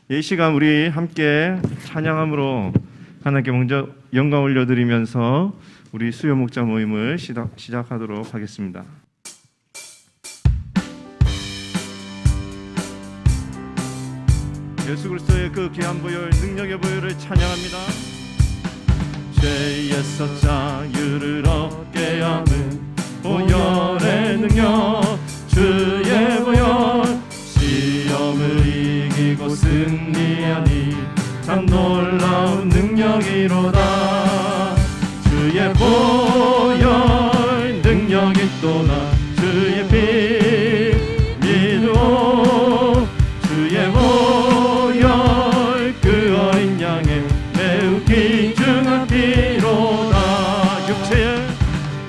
이 시간 우리 함께 찬양함으로 하나님께 먼저 영광 올려드리면서 우리 수요 목자 모임을 시작하도록 하겠습니다. 예수 그리스도의 그 귀한 보혈, 능력의 보혈을 찬양합니다. 죄에서 자유를 얻게 함은 보혈의 능력, 주의 보혈, 시험을 이기고 승리하니 참 놀라운 능력이로다. 주의 보혈 능력이 또나 주의 피 믿어 주의 보혈 그 어린 양의 매우 귀중한 피로다.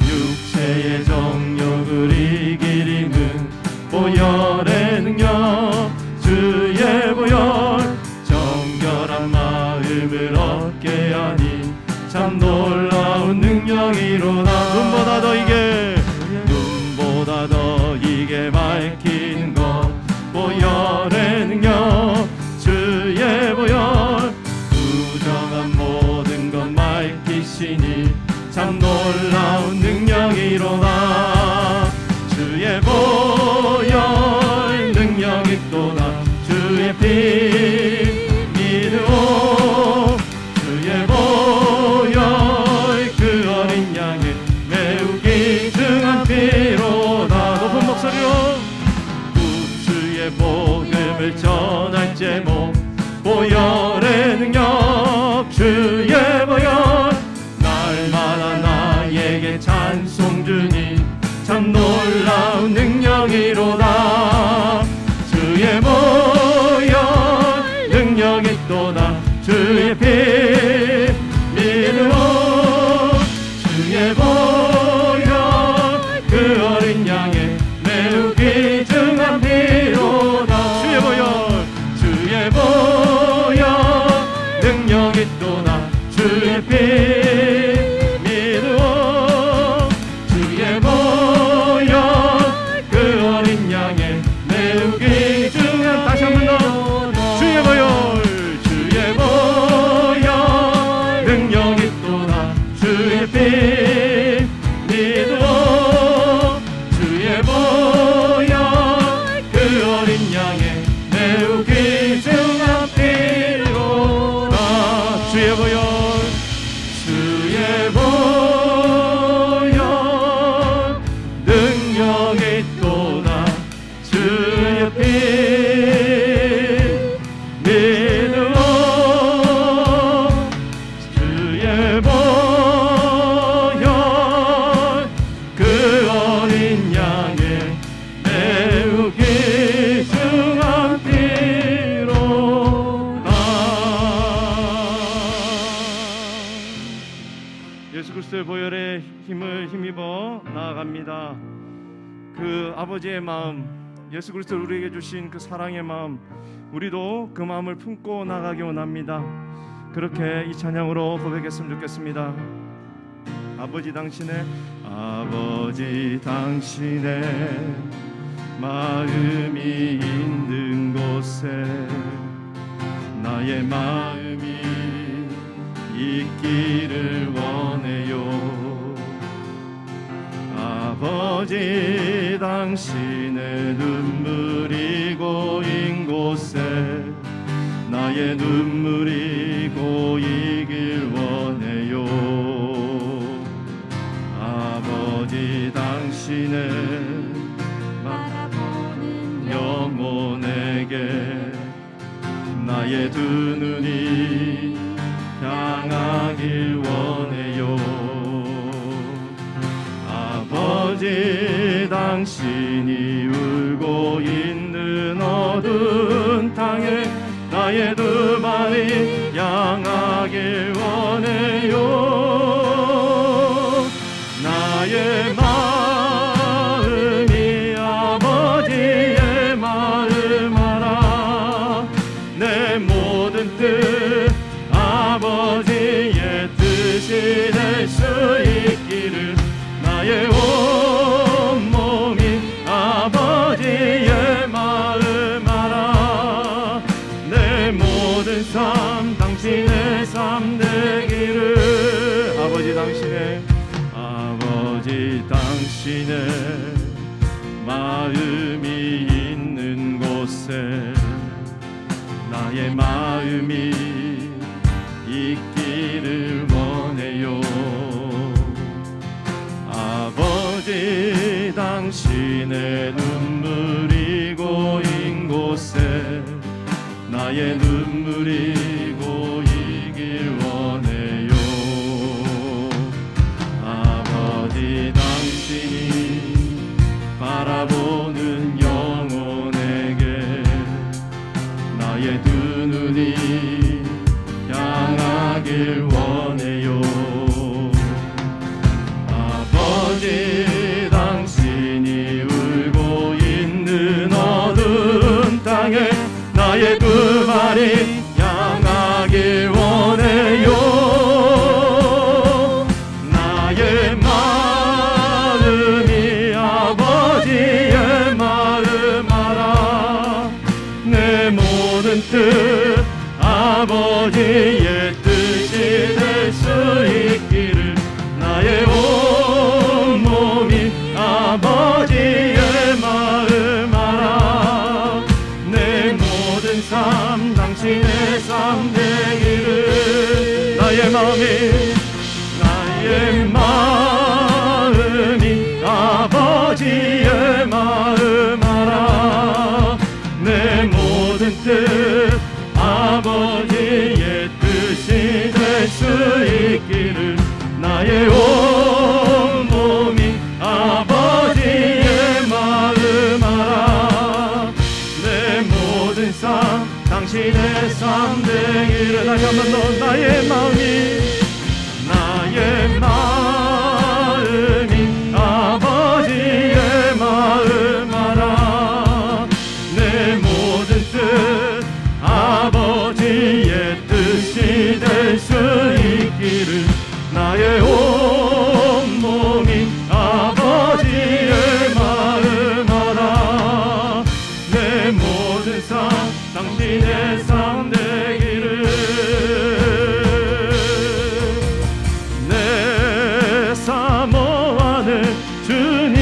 육체의 정욕을 이길 힘은 보혈의 능력, 주의 보혈 정결한 마음을 얻게 하니 참 놀라운 능력이로다. 눈보다 더 이게 밝히는 것 보혈의 능력, 주의 보혈 부정한 모든 것 밝히시니 참 놀라운 능력이로다. 주의 보혈 능력이 또다 주의 피 믿어 주의 보혈 그 어린 양의 매우 귀중한 피로다. 높은 목소리로 주의 복음을 전할 제목 보혈의 능력, 주의 보혈 날마다 나에게 찬송 주니 참 놀라운 능력이로다. 주의 보혈 능력이 또다 주의 피 믿어 주의 보혈 그 어린 양의 매우 귀중한 피로다. 주의 보혈 능력이 또다 주의 피 믿어 주의 보혈 그 어린 양의 매우 귀중한 다시 한 번 더 주의 보혈 능력이 또다 주의 피 믿어 주의 보혈 그 어린 양의 매우 귀중한 피로다. 주의 보혈 능력이 또다 주의 피 믿어 주의 보혈 그 어린 양의 매우 귀중한 피로다. 예수 그리스도의 보혈의 힘을 힘입어 나아갑니다. 그 아버지의 마음, 예수 그리스도 우리에게 주신 그 사랑의 마음, 우리도 그 마음을 품고 나가기 원합니다. 그렇게 이 찬양으로 고백했으면 좋겠습니다. 아버지 당신의 마음이 있는 곳에 나의 마음이 있기를 원해요. 아버지 당신의 눈물이 고인 곳에 나의 눈물이 고이길 원해요. 아버지 당신의 바라보는 영혼에게 나의 두 눈이 향하길 원해요. 아버지 당신이 울고 있는 어두운 땅에 나의 두 발이 향하길 원해요. 나의 마음이 아버지의 마음 알아. 내 모든 뜻 아버지의 뜻이 될 수 있기를 나의 온몸이 아버지의 마음 알아. 내 내 모든 삶 당신의 삶 되기를. 아버지 당신의 마음이 있는 곳에 나의 마음이 있기를 원해요. 아버지 당신의 눈물이 고인 곳에 나의 눈물이 고이길 원해요. 아버지 당신이 바라보는 영혼에게 나의 두 눈이 향하길 원해요. 아버지 당신이 울고 있는 어두운 땅에 나의 두 발이 향하길 원해요. 나의 마음이 아버지의 마음 알아. 내 모든 뜻 아버지의 뜻이 될 수 있기를. 나의 온 몸이 아버지의 마음 알아. 내 모든 삶 당신의 삶 되기를. 나의 마음이 아버지의 마음 알아. 내 모든 뜻 아버지의 뜻이 될 수 있기를. 나의 온 몸이 아버지의 마음 알아. 내 모든 삶 당신의 삶 되기를. 다시 한 번 더. 나의 마음이 아버지의 마음 알아. 내 모든 뜻 아버지의 뜻이 될 수 있기를. 나의 온 몸이 아버지의 마음 알아. 내 모든 삶 당신의 삶 되기를. 내 사모하는 주님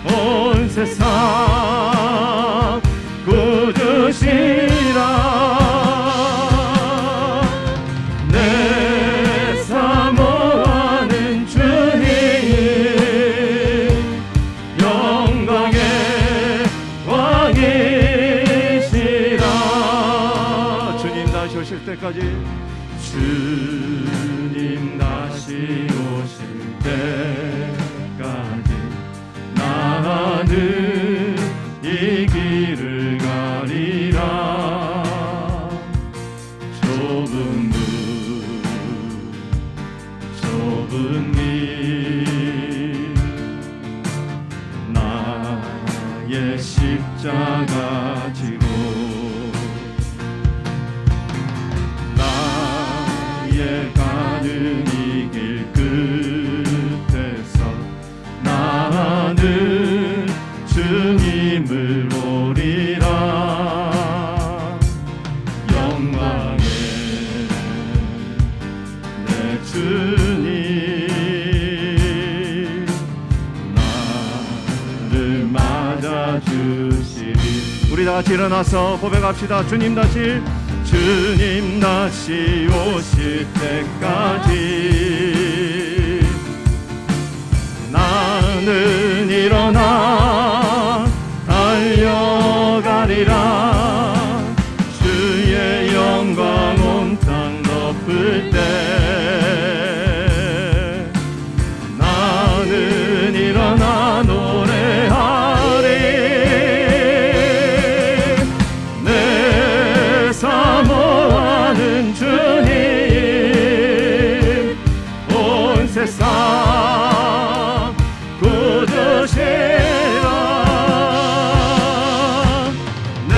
온 세상 구주시라. 때까지 주님 다시 오실 때까지 나는 이 길을 가리라. 좁은 길 나의 십자가 지고 가는 이 길 끝에서 나는 주님을 보리라. 영광의 내 주님 나를 맞아주시리. 우리 다 같이 일어나서 고백합시다. 주님 다시 오실 때까지 나는 일어나 달려가리라. 주의 영광 온 땅 덮을 때 나는 일어나 노래하리. 내 사모하는 주님 온 세상 구주시라. 내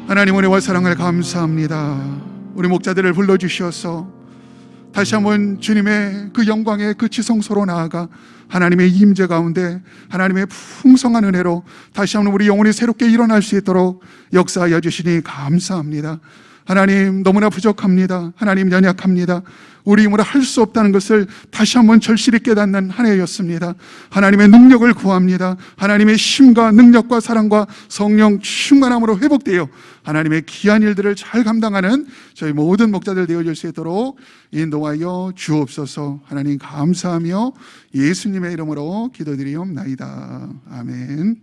하나님 은혜와 사랑을 감사합니다. 우리 목자들을 불러주셔서 다시 한번 주님의 그 영광의 그 지성소로 나아가 하나님의 임재 가운데 하나님의 풍성한 은혜로 다시 한번 우리 영혼이 새롭게 일어날 수 있도록 역사하여 주시니 감사합니다. 하나님 너무나 부족합니다. 하나님 연약합니다. 우리 힘으로 할 수 없다는 것을 다시 한번 절실히 깨닫는 한 해였습니다. 하나님의 능력을 구합니다. 하나님의 힘과 능력과 사랑과 성령 충만함으로 회복되어 하나님의 귀한 일들을 잘 감당하는 저희 모든 목자들 되어줄 수 있도록 인도하여 주옵소서. 하나님 감사하며 예수님의 이름으로 기도드리옵나이다. 아멘.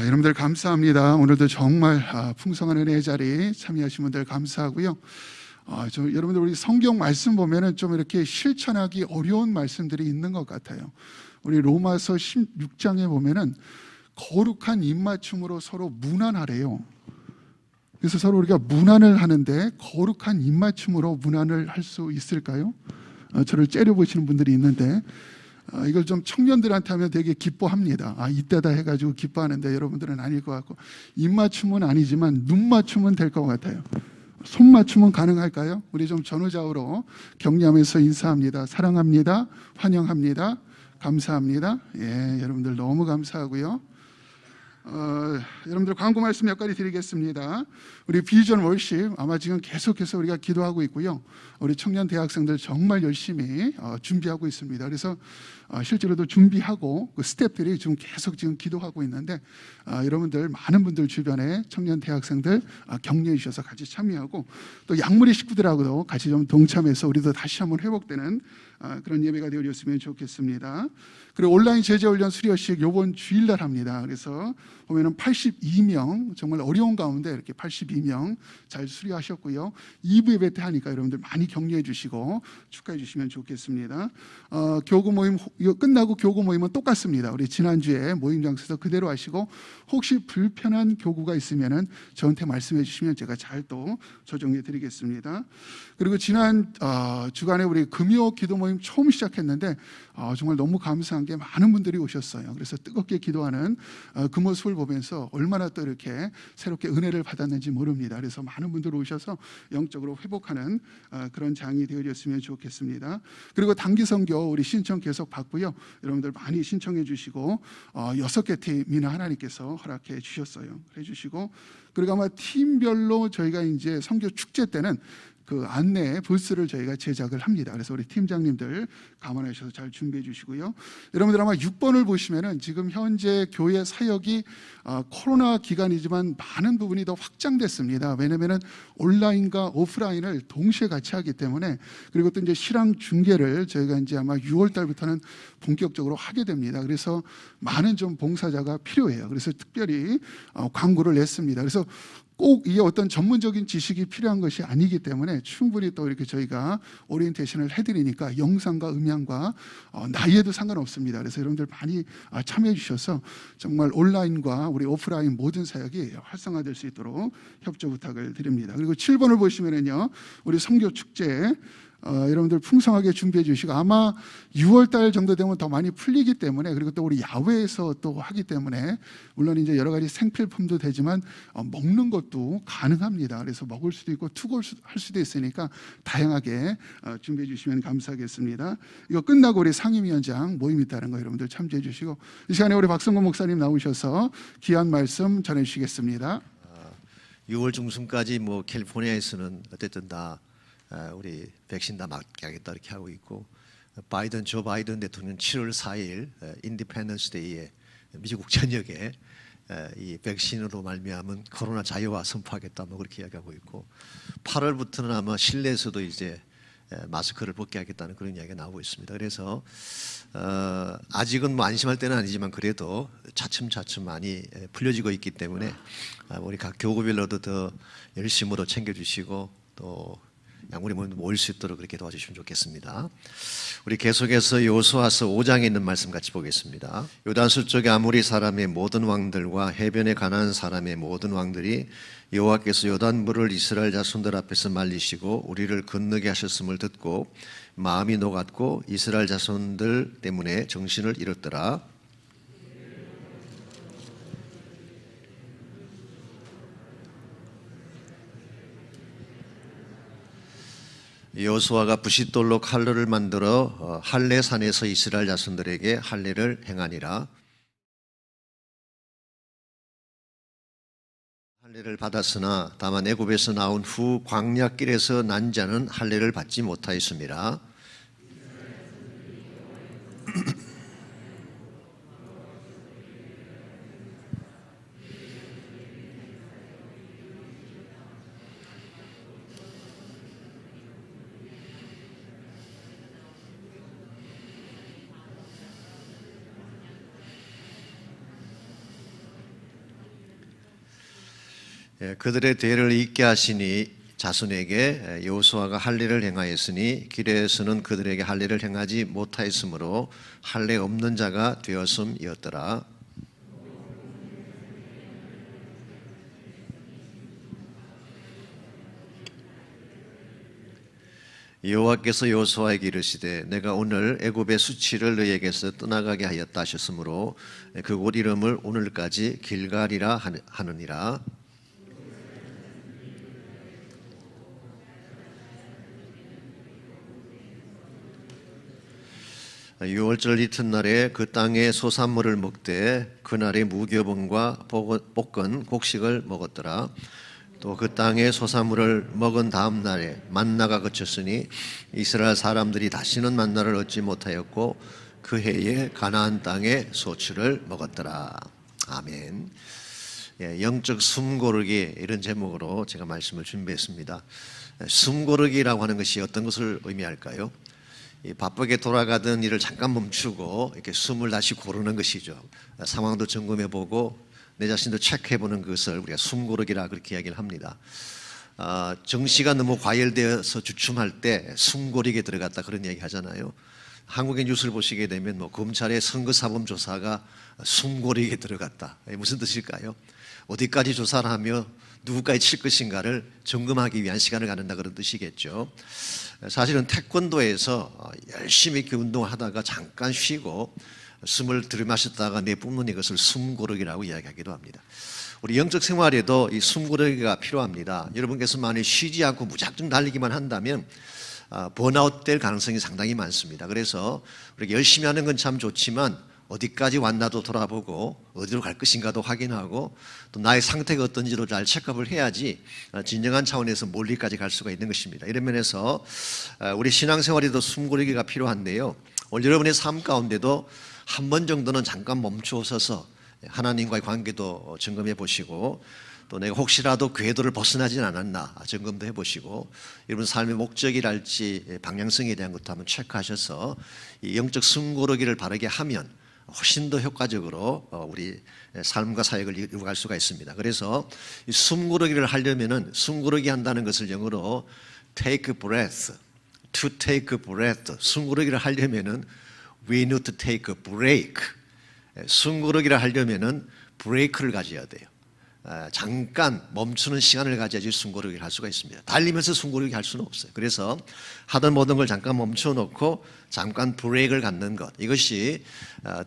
여러분들 감사합니다. 오늘도 정말 풍성한 은혜의 자리 참여하신 분들 감사하고요. 여러분들 우리 성경 말씀 보면은 좀 이렇게 실천하기 어려운 말씀들이 있는 것 같아요. 우리 로마서 16장에 보면은 거룩한 입맞춤으로 서로 문안하래요. 그래서 서로 우리가 문안을 하는데 거룩한 입맞춤으로 문안을 할 수 있을까요? 저를 째려보시는 분들이 있는데 이걸 좀 청년들한테 하면 되게 기뻐합니다. 이때다 해가지고 기뻐하는데 여러분들은 아닐 것 같고, 입맞춤은 아니지만 눈맞춤은 될 것 같아요. 손맞춤은 가능할까요? 우리 좀 전후좌우로 격려하면서 인사합니다. 사랑합니다. 환영합니다. 감사합니다. 여러분들 너무 감사하고요. 여러분들 광고 말씀 몇 가지 드리겠습니다. 우리 비전 월십 아마 지금 계속해서 우리가 기도하고 있고요. 우리 청년 대학생들 정말 열심히 준비하고 있습니다. 그래서 실제로도 준비하고 그 스태프들이 지금 계속 지금 기도하고 있는데 여러분들 많은 분들 주변에 청년 대학생들 격려해 주셔서 같이 참여하고 또 약물이 식구들하고도 같이 좀 동참해서 우리도 다시 한번 회복되는 그런 예배가 되어졌으면 좋겠습니다. 그리고 온라인 제자훈련 수료식 이번 주일날 합니다. 그래서 보면은 82명 정말 어려운 가운데 이렇게 82명 잘 수료하셨고요. 2부 예배 때 하니까 여러분들 많이 격려해 주시고 축하해 주시면 좋겠습니다. 교구 모임 이거 끝나고 교구 모임은 똑같습니다. 우리 지난주에 모임 장소에서 그대로 하시고 혹시 불편한 교구가 있으면은 저한테 말씀해 주시면 제가 잘 또 조정해 드리겠습니다. 그리고 지난 주간에 우리 금요 기도 모임 처음 시작했는데 정말 너무 감사한 게 많은 분들이 오셨어요. 그래서 뜨겁게 기도하는 그 모습을 보면서 얼마나 또 이렇게 새롭게 은혜를 받았는지 모릅니다. 그래서 많은 분들 오셔서 영적으로 회복하는 그런 장이 되어졌으면 좋겠습니다. 그리고 단기 선교 우리 신청 계속 받고요. 여러분들 많이 신청해 주시고 6개 팀이나 하나님께서 허락해 주셨어요. 해주시고 그리고 아마 팀별로 저희가 이제 선교 축제 때는 그 안내 부스를 저희가 제작을 합니다. 그래서 우리 팀장님들 감안하셔서 잘 준비해 주시고요. 여러분들 아마 6번을 보시면은 지금 현재 교회 사역이 코로나 기간이지만 많은 부분이 더 확장됐습니다. 왜냐면은 온라인과 오프라인을 동시에 같이 하기 때문에 그리고 또 이제 실황 중계를 저희가 이제 아마 6월 달부터는 본격적으로 하게 됩니다. 그래서 많은 좀 봉사자가 필요해요. 그래서 특별히 광고를 냈습니다. 그래서 꼭 이게 어떤 전문적인 지식이 필요한 것이 아니기 때문에 충분히 또 이렇게 저희가 오리엔테이션을 해드리니까 영상과 음향과 나이에도 상관없습니다. 그래서 여러분들 많이 참여해 주셔서 정말 온라인과 우리 오프라인 모든 사역이 활성화될 수 있도록 협조 부탁을 드립니다. 그리고 7번을 보시면은요, 우리 선교 축제 여러분들 풍성하게 준비해 주시고 아마 6월 달 정도 되면 더 많이 풀리기 때문에 그리고 또 우리 야외에서 또 하기 때문에 물론 이제 여러 가지 생필품도 되지만 먹는 것도 가능합니다. 그래서 먹을 수도 있고 투고할 수도 있으니까 다양하게 준비해 주시면 감사하겠습니다. 이거 끝나고 우리 상임위원장 모임이 있다는 거 여러분들 참조해 주시고 이 시간에 우리 박성건 목사님 나오셔서 귀한 말씀 전해 주시겠습니다. 6월 중순까지 뭐 캘리포니아에서는 어쨌든 다 우리 백신 다 맞게 하겠다 이렇게 하고 있고 조 바이든 대통령 7월 4일 인디펜던스 데이에 미국 전역에 이 백신으로 말미암은 코로나 자유화 선포하겠다 뭐 그렇게 이야기하고 있고 8월부터는 아마 실내에서도 이제 마스크를 벗게 하겠다는 그런 이야기가 나오고 있습니다. 그래서 아직은 뭐 안심할 때는 아니지만 그래도 차츰차츰 많이 풀려지고 있기 때문에 우리 각 교구별로도 더 열심으로 챙겨주시고 또 양우리 모일 수 있도록 그렇게 도와주시면 좋겠습니다. 우리 계속해서 여호수아서 5장에 있는 말씀 같이 보겠습니다. 요단술 쪽에 아모리 사람의 모든 왕들과 해변에 가나안 사람의 모든 왕들이 여호와께서 요단물을 이스라엘 자손들 앞에서 말리시고 우리를 건너게 하셨음을 듣고 마음이 녹았고 이스라엘 자손들 때문에 정신을 잃었더라. 여호수아가 부싯돌로 칼로를 만들어 할례산에서 이스라엘 자손들에게 할례를 행하니라. 할례를 받았으나 다만 애굽에서 나온 후 광야길에서 난 자는 할례를 받지 못하였습니다. 그들의 대를 잇게 하시니 자손에게 여호수아가 할례를 행하였으니 길에서는 그들에게 할례를 행하지 못하였으므로 할례 없는 자가 되었음이었더라. 여호와께서 여호수아에게 이르시되 내가 오늘 애굽의 수치를 너희에게서 떠나가게 하였다 하셨으므로 그곳 이름을 오늘까지 길갈이라 하느니라. 6월절 이튿날에 그 땅의 소산물을 먹되 그날에 무교병과 볶은 곡식을 먹었더라. 또 그 땅의 소산물을 먹은 다음 날에 만나가 그쳤으니 이스라엘 사람들이 다시는 만나를 얻지 못하였고 그 해에 가나안 땅의 소출을 먹었더라. 아멘. 영적 숨고르기 이런 제목으로 제가 말씀을 준비했습니다. 숨고르기라고 하는 것이 어떤 것을 의미할까요? 바쁘게 돌아가던 일을 잠깐 멈추고 이렇게 숨을 다시 고르는 것이죠. 상황도 점검해보고 내 자신도 체크해보는 것을 우리가 숨고르기라 그렇게 이야기를 합니다. 정시가 너무 과열되어서 주춤할 때 숨고르기에 들어갔다 그런 이야기 하잖아요. 한국의 뉴스를 보시게 되면 검찰의 선거사범 조사가 숨고르기에 들어갔다. 무슨 뜻일까요? 어디까지 조사를 하며 누구까지 칠 것인가를 점검하기 위한 시간을 갖는다 그런 뜻이겠죠. 사실은 태권도에서 열심히 이렇게 운동을 하다가 잠깐 쉬고 숨을 들이마셨다가 내뿜는 이것을 숨고르기라고 이야기하기도 합니다. 우리 영적 생활에도 이 숨고르기가 필요합니다. 여러분께서 만약 쉬지 않고 무작정 달리기만 한다면 번아웃 될 가능성이 상당히 많습니다. 그래서 우리가 열심히 하는 건 참 좋지만 어디까지 왔나도 돌아보고 어디로 갈 것인가도 확인하고 또 나의 상태가 어떤지도 잘 체크업을 해야지 진정한 차원에서 멀리까지 갈 수가 있는 것입니다. 이런 면에서 우리 신앙생활에도 숨고르기가 필요한데요. 오늘 여러분의 삶 가운데도 한 번 정도는 잠깐 멈추어 서서 하나님과의 관계도 점검해 보시고 또 내가 혹시라도 궤도를 벗어나진 않았나 점검도 해보시고 여러분 삶의 목적이랄지 방향성에 대한 것도 한번 체크하셔서 이 영적 숨고르기를 바르게 하면 훨씬 더 효과적으로 우리 삶과 사역을 이루어갈 수가 있습니다. 그래서 이 숨고르기를 하려면은 숨고르기 한다는 것을 영어로 take a breath, to take a breath. 숨고르기를 하려면은 we need to take a break. 숨고르기를 하려면은 브레이크를 가져야 돼요. 잠깐 멈추는 시간을 가져야지 숨고르기를 할 수가 있습니다. 달리면서 숨고르기 할 수는 없어요. 그래서 하던 모든 걸 잠깐 멈춰놓고 잠깐 브레이크를 갖는 것, 이것이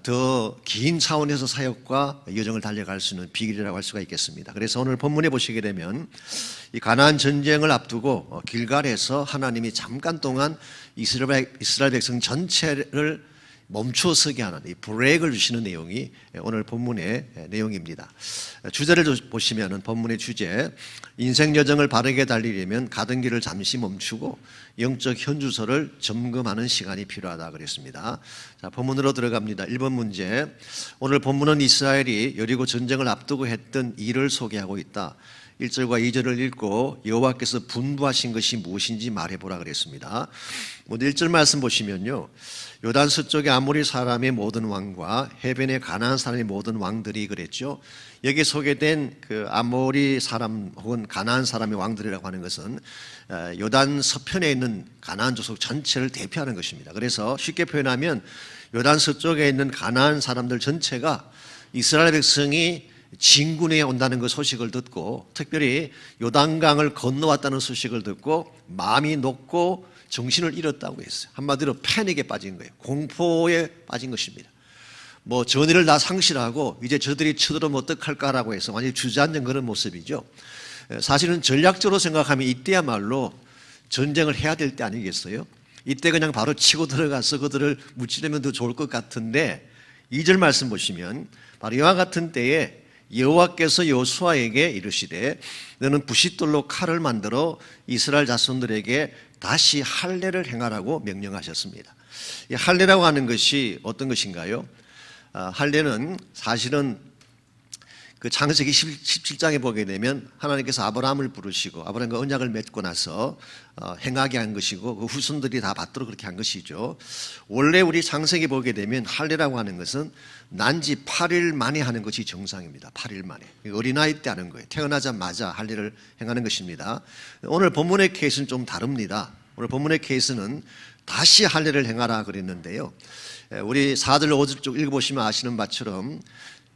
더 긴 차원에서 사역과 여정을 달려갈 수 있는 비결이라고 할 수가 있겠습니다. 그래서 오늘 본문에 보시게 되면 이 가나안 전쟁을 앞두고 길갈에서 하나님이 잠깐 동안 이스라엘 백성 전체를 멈추어 서게 하는 이 브레이크를 주시는 내용이 오늘 본문의 내용입니다. 주제를 보시면 본문의 주제, 인생 여정을 바르게 달리려면 가던 길을 잠시 멈추고 영적 현주소를 점검하는 시간이 필요하다 그랬습니다. 자, 본문으로 들어갑니다. 1번 문제, 오늘 본문은 이스라엘이 여리고 전쟁을 앞두고 했던 일을 소개하고 있다. 1절과 2절을 읽고 여호와께서 분부하신 것이 무엇인지 말해보라 그랬습니다. 먼저 1절 말씀 보시면요, 요단 서쪽의 아모리 사람의 모든 왕과 해변의 가나안 사람의 모든 왕들이 그랬죠. 여기 소개된 그 아모리 사람 혹은 가나안 사람의 왕들이라고 하는 것은 요단 서편에 있는 가나안 족속 전체를 대표하는 것입니다. 그래서 쉽게 표현하면 요단 서쪽에 있는 가나안 사람들 전체가 이스라엘 백성이 진군에 온다는 그 소식을 듣고, 특별히 요단강을 건너왔다는 소식을 듣고 마음이 녹고 정신을 잃었다고 했어요. 한마디로 패닉에 빠진 거예요. 공포에 빠진 것입니다. 전의를 다 상실하고 이제 저들이 쳐들어오면 어떡할까라고 해서 완전히 주저앉은 그런 모습이죠. 사실은 전략적으로 생각하면 이때야말로 전쟁을 해야 될 때 아니겠어요? 이때 그냥 바로 치고 들어가서 그들을 무찌르면 더 좋을 것 같은데 2절 말씀 보시면 바로 이와 같은 때에 여호와께서 여호수아에게 이르시되 너는 부싯돌로 칼을 만들어 이스라엘 자손들에게 다시 할례를 행하라고 명령하셨습니다. 이 할례라고 하는 것이 어떤 것인가요? 할례는 사실은 그 창세기 17장에 보게 되면 하나님께서 아브라함을 부르시고 아브라함과 언약을 맺고 나서 행하게 한 것이고 그 후손들이 다 받도록 그렇게 한 것이죠. 원래 우리 창세기 보게 되면 할례라고 하는 것은 난지 8일 만에 하는 것이 정상입니다. 8일 만에. 어린아이 때 하는 거예요. 태어나자마자 할례를 행하는 것입니다. 오늘 본문의 케이스는 좀 다릅니다. 오늘 본문의 케이스는 다시 할례를 행하라 그랬는데요. 우리 4절 5절 쪽 읽어보시면 아시는 바처럼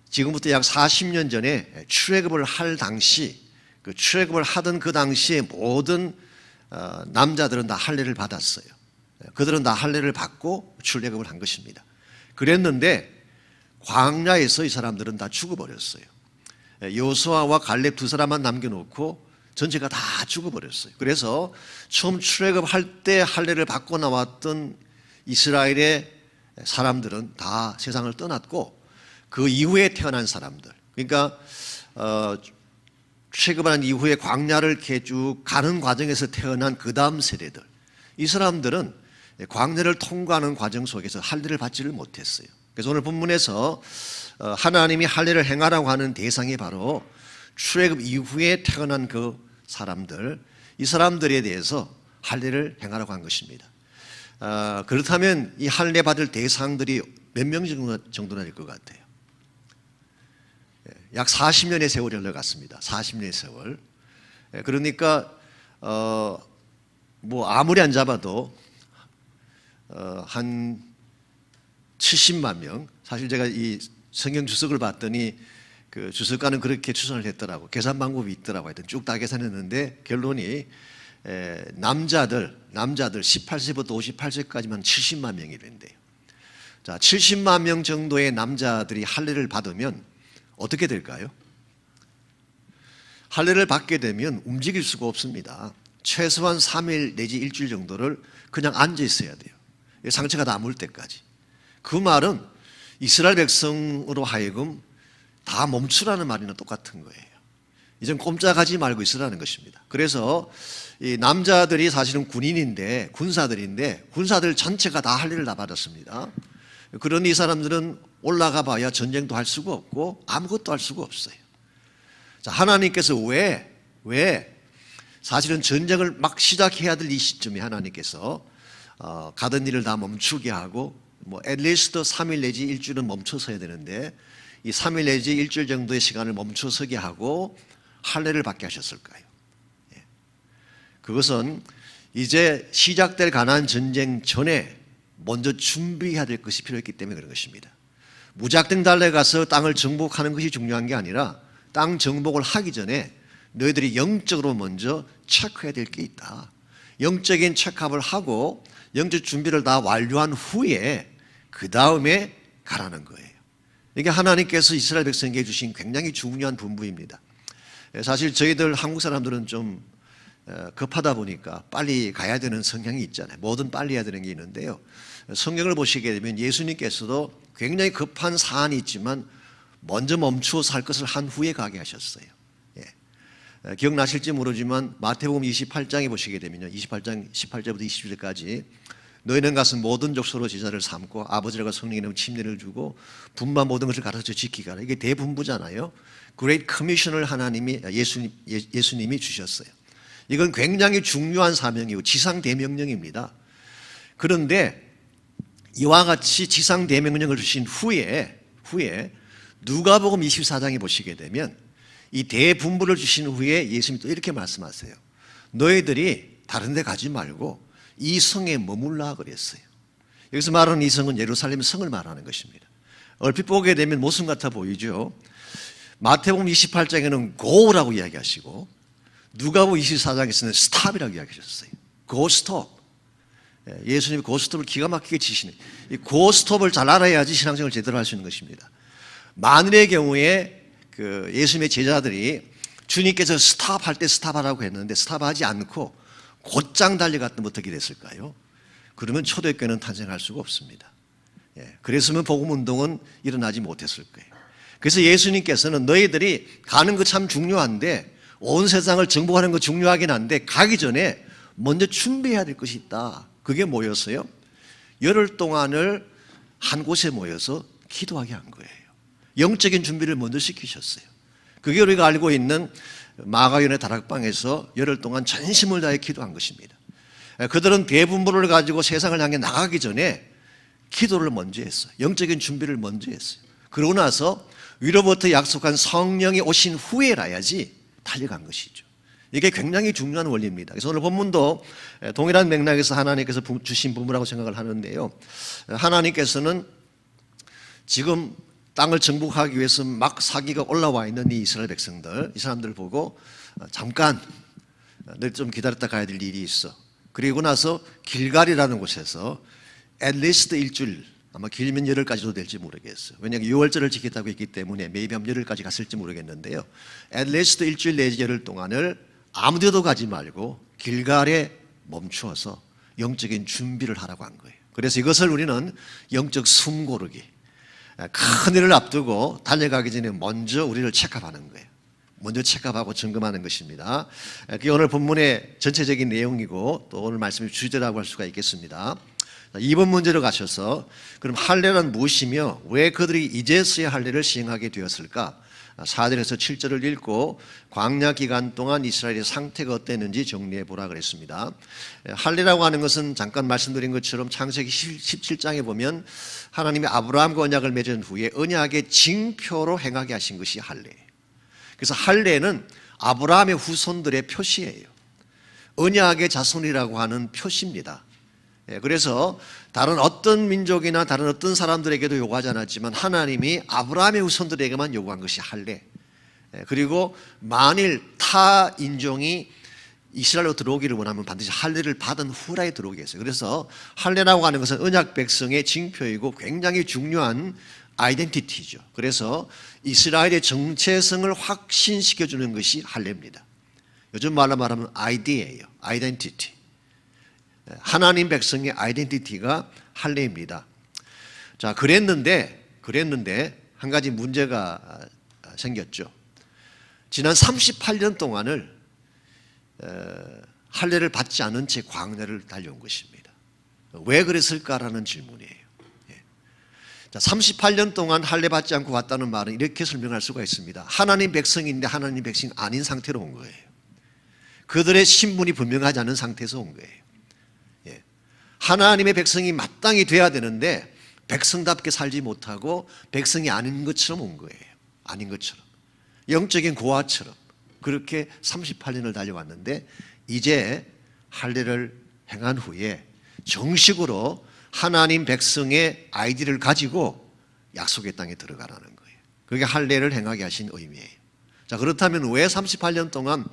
지금부터 약 40년 전에 출애굽을 할 당시 그 출애굽을 하던 그 당시에 모든 남자들은 다 할례를 받았어요. 그들은 다 할례를 받고 출애굽을 한 것입니다. 그랬는데 광야에서 이 사람들은 다 죽어버렸어요. 여호수아와 갈렙 두 사람만 남겨놓고 전체가 다 죽어버렸어요. 그래서 처음 출애굽할 때 할례를 받고 나왔던 이스라엘의 사람들은 다 세상을 떠났고 그 이후에 태어난 사람들, 그러니까 출애굽한 이후에 광야를 이렇게 쭉 가는 과정에서 태어난 그 다음 세대들, 이 사람들은 광야를 통과하는 과정 속에서 할례를 받지를 못했어요. 그래서 오늘 본문에서 하나님이 할례를 행하라고 하는 대상이 바로 출애굽 이후에 태어난 그 사람들, 이 사람들에 대해서 할례를 행하라고 한 것입니다. 그렇다면 이 할례 받을 대상들이 몇 명 정도나 될 것 같아요? 약 40년의 세월이 흘러갔습니다. 40년의 세월. 그러니까 뭐 아무리 안 잡아도 한 70만 명. 사실 제가 이 성경 주석을 봤더니 그 주석가는 그렇게 추산을 했더라고. 계산 방법이 있더라고. 하여튼 쭉 다 계산했는데 결론이 남자들 18세부터 58세까지만 70만 명이 된대요. 자, 70만 명 정도의 남자들이 할례를 받으면 어떻게 될까요? 할례를 받게 되면 움직일 수가 없습니다. 최소한 3일 내지 일주일 정도를 그냥 앉아 있어야 돼요. 상처가 나물 때까지. 그 말은 이스라엘 백성으로 하여금 다 멈추라는 말이나 똑같은 거예요. 이젠 꼼짝하지 말고 있으라는 것입니다. 그래서 이 남자들이 사실은 군인인데 군사들 전체가 다 할례를 다 받았습니다. 그런 이 사람들은 올라가 봐야 전쟁도 할 수가 없고 아무것도 할 수가 없어요. 자, 하나님께서 왜 사실은 전쟁을 막 시작해야 될 이 시점에 하나님께서 가던 일을 다 멈추게 하고 뭐 앳리스트 3일 내지 일주일은 멈춰서야 되는데 이 3일 내지 일주일 정도의 시간을 멈춰서게 하고 할례를 받게 하셨을까요? 그것은 이제 시작될 가나안 전쟁 전에 먼저 준비해야 될 것이 필요했기 때문에 그런 것입니다. 무작정 달려가서 땅을 정복하는 것이 중요한 게 아니라 땅 정복을 하기 전에 너희들이 영적으로 먼저 체크해야 될 게 있다. 영적인 체크업을 하고 영적 준비를 다 완료한 후에 그 다음에 가라는 거예요. 이게 하나님께서 이스라엘 백성에게 주신 굉장히 중요한 분부입니다. 사실 저희들 한국 사람들은 좀 급하다 보니까 빨리 가야 되는 성향이 있잖아요. 뭐든 빨리 해야 되는 게 있는데요. 성경을 보시게 되면 예수님께서도 굉장히 급한 사안이 있지만 먼저 멈추어서 할 것을 한 후에 가게 하셨어요. 기억나실지 모르지만 마태복음 28장에 보시게 되면요. 28장 18절부터 20절까지 너희는 가서 모든 족속으로 제자를 삼고 아버지와 성령의 이름으로 침례를 주고 분반 모든 것을 가르쳐 지키게 하라. 이게 대분부잖아요. Great Commission을 하나님이 예수님이 주셨어요. 이건 굉장히 중요한 사명이고 지상 대명령입니다. 그런데 이와 같이 지상 대명령을 주신 후에 누가복음 24장에 보시게 되면 이 대분부를 주신 후에 예수님이 또 이렇게 말씀하세요. 너희들이 다른 데 가지 말고 이 성에 머물라 그랬어요. 여기서 말하는 이 성은 예루살렘 성을 말하는 것입니다. 얼핏 보게 되면 모순 같아 보이죠. 마태복음 28장에는 go라고 이야기하시고 누가복음 24장에서는 stop이라고 이야기하셨어요. go stop. 예수님이 go stop을 기가 막히게 치시네. 이 go stop을 잘 알아야지 신앙생활을 제대로 할 수 있는 것입니다. 만일의 경우에 그 예수님의 제자들이 주님께서 스탑할 때 스탑하라고 했는데 스탑하지 않고 곧장 달려갔다면 어떻게 됐을까요? 그러면 초대교회는 탄생할 수가 없습니다. 그랬으면 복음운동은 일어나지 못했을 거예요. 그래서 예수님께서는 너희들이 가는 거 참 중요한데, 온 세상을 정복하는 거 중요하긴 한데 가기 전에 먼저 준비해야 될 것이 있다. 그게 뭐였어요? 열흘 동안을 한 곳에 모여서 기도하게 한 거예요. 영적인 준비를 먼저 시키셨어요. 그게 우리가 알고 있는 마가연의 다락방에서 열흘 동안 전심을 다해 기도한 것입니다. 그들은 대분부를 가지고 세상을 향해 나가기 전에 기도를 먼저 했어요. 영적인 준비를 먼저 했어요. 그러고 나서 위로부터 약속한 성령이 오신 후에라야지 달려간 것이죠. 이게 굉장히 중요한 원리입니다. 그래서 오늘 본문도 동일한 맥락에서 하나님께서 주신 부분이라고 생각을 하는데요. 하나님께서는 지금 땅을 정복하기 위해서 막 사기가 올라와 있는 이 이스라엘 백성들, 이 사람들을 보고 잠깐 너 좀 기다렸다 가야 될 일이 있어. 그리고 나서 길갈이라는 곳에서 at least 일주일, 아마 길면 열흘까지도 될지 모르겠어요. 왜냐하면 6월절을 지켰다고 했기 때문에 매번 열흘까지 갔을지 모르겠는데요. at least 일주일 내지 열흘 동안을 아무데도 가지 말고 길갈에 멈추어서 영적인 준비를 하라고 한 거예요. 그래서 이것을 우리는 영적 숨고르기, 큰 일을 앞두고 달려가기 전에 먼저 우리를 체크하는 거예요. 먼저 체크하고 점검하는 것입니다. 그게 오늘 본문의 전체적인 내용이고 또 오늘 말씀의 주제라고 할 수가 있겠습니다. 2번 문제로 가셔서 그럼 할례는 무엇이며 왜 그들이 이제서야 할례를 시행하게 되었을까? 4절에서 7절을 읽고 광야 기간 동안 이스라엘의 상태가 어땠는지 정리해 보라 그랬습니다. 할례라고 하는 것은 잠깐 말씀드린 것처럼 창세기 17장에 보면 하나님이 아브라함과 언약을 맺은 후에 언약의 징표로 행하게 하신 것이 할례예요. 그래서 할례는 아브라함의 후손들의 표시예요. 언약의 자손이라고 하는 표시입니다. 그래서 다른 어떤 민족이나 다른 어떤 사람들에게도 요구하지 않았지만 하나님이 아브라함의 후손들에게만 요구한 것이 할례. 그리고 만일 타 인종이 이스라엘로 들어오기를 원하면 반드시 할례를 받은 후라에 들어오게 했어요. 그래서 할례라고 하는 것은 언약 백성의 징표이고 굉장히 중요한 아이덴티티죠. 그래서 이스라엘의 정체성을 확신시켜주는 것이 할례입니다. 요즘 말로 말하면 아이디예요. 아이덴티티. 하나님 백성의 아이덴티티가 할례입니다. 자, 그랬는데 한 가지 문제가 생겼죠. 지난 38년 동안을 할례를 받지 않은 채 광야를 달려온 것입니다. 왜 그랬을까라는 질문이에요. 자, 38년 동안 할례 받지 않고 왔다는 말은 이렇게 설명할 수가 있습니다. 하나님 백성인데 하나님 백성 아닌 상태로 온 거예요. 그들의 신분이 분명하지 않은 상태에서 온 거예요. 하나님의 백성이 마땅히 돼야 되는데 백성답게 살지 못하고 백성이 아닌 것처럼 온 거예요. 아닌 것처럼. 영적인 고아처럼 그렇게 38년을 달려왔는데 이제 할례를 행한 후에 정식으로 하나님 백성의 아이디를 가지고 약속의 땅에 들어가라는 거예요. 그게 할례를 행하게 하신 의미예요. 자, 그렇다면 왜 38년 동안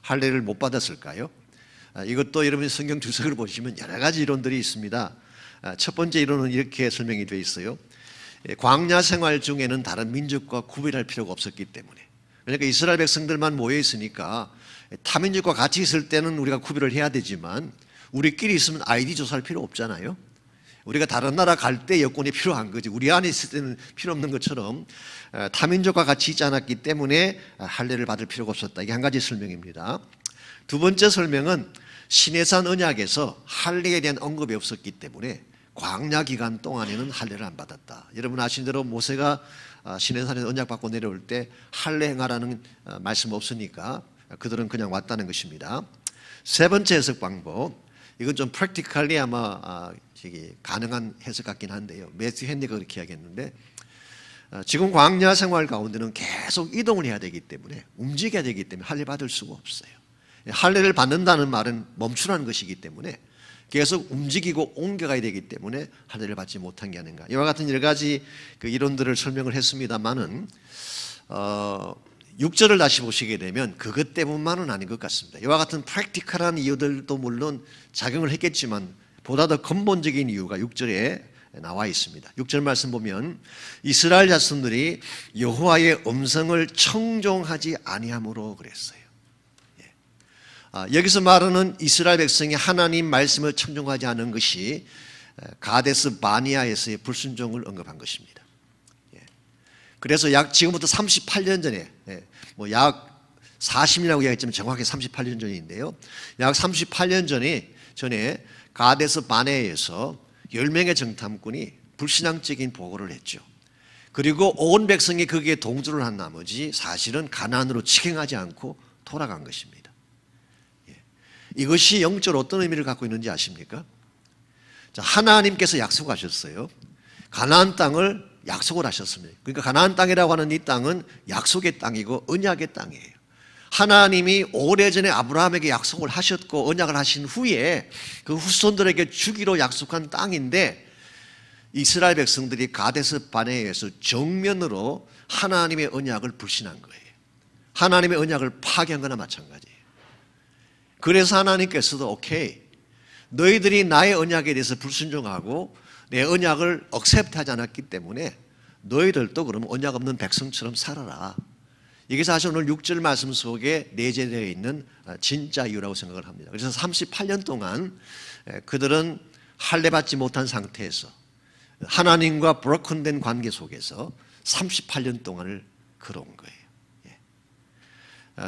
할례를 못 받았을까요? 이것도 여러분이 성경 주석을 보시면 여러 가지 이론들이 있습니다. 첫 번째 이론은 이렇게 설명이 되어 있어요. 광야 생활 중에는 다른 민족과 구별할 필요가 없었기 때문에. 그러니까 이스라엘 백성들만 모여 있으니까 타민족과 같이 있을 때는 우리가 구별을 해야 되지만 우리끼리 있으면 아이디 조사할 필요 없잖아요. 우리가 다른 나라 갈 때 여권이 필요한 거지. 우리 안에 있을 때는 필요 없는 것처럼 타민족과 같이 있지 않았기 때문에 할례를 받을 필요가 없었다. 이게 한 가지 설명입니다. 두 번째 설명은 시내산 언약에서 할례에 대한 언급이 없었기 때문에 광야 기간 동안에는 할례를 안 받았다. 여러분 아시는 대로 모세가 시내산에서 언약 받고 내려올 때 할례 행하라는 말씀 없으니까 그들은 그냥 왔다는 것입니다. 세 번째 해석 방법, 이건 좀 프랙티컬리 아마 가능한 해석 같긴 한데요. 매튜 헨리가 그렇게 이야기했는데 지금 광야 생활 가운데는 계속 이동을 해야 되기 때문에 움직여야 되기 때문에 할례 받을 수가 없어요. 할례를 받는다는 말은 멈추라는 것이기 때문에 계속 움직이고 옮겨가야 되기 때문에 할례를 받지 못한 게 아닌가. 이와 같은 여러 가지 그 이론들을 설명을 했습니다만은 6절을 다시 보시게 되면 그것 때문만은 아닌 것 같습니다. 이와 같은 프랙티컬한 이유들도 물론 작용을 했겠지만 보다 더 근본적인 이유가 6절에 나와 있습니다. 6절 말씀 보면 이스라엘 자손들이 여호와의 음성을 청종하지 아니함으로 그랬어요. 여기서 말하는 이스라엘 백성이 하나님 말씀을 청종하지 않은 것이 가데스 바니아에서의 불순종을 언급한 것입니다. 그래서 지금부터 38년 전에, 약 40년이라고 이야기했지만 정확히 38년 전인데요. 약 38년 전에 가데스 바네아에서 10명의 정탐꾼이 불신앙적인 보고를 했죠. 그리고 온 백성이 거기에 동조를 한 나머지 사실은 가나안으로 직행하지 않고 돌아간 것입니다. 이것이 영적으로 어떤 의미를 갖고 있는지 아십니까? 자, 하나님께서 약속하셨어요. 가나안 땅을 약속을 하셨습니다. 그러니까 가나안 땅이라고 하는 이 땅은 약속의 땅이고 언약의 땅이에요. 하나님이 오래전에 아브라함에게 약속을 하셨고 언약을 하신 후에 그 후손들에게 주기로 약속한 땅인데 이스라엘 백성들이 가데스 바네아에서 정면으로 하나님의 언약을 불신한 거예요. 하나님의 언약을 파괴한 거나 마찬가지예요. 그래서 하나님께서도 오케이, 너희들이 나의 언약에 대해서 불순종하고 내 언약을 억셉트하지 않았기 때문에 너희들도 그러면 언약 없는 백성처럼 살아라. 이게 사실 오늘 6절 말씀 속에 내재되어 있는 진짜 이유라고 생각을 합니다. 그래서 38년 동안 그들은 할례받지 못한 상태에서 하나님과 브로큰된 관계 속에서 38년 동안을 걸어온 거예요.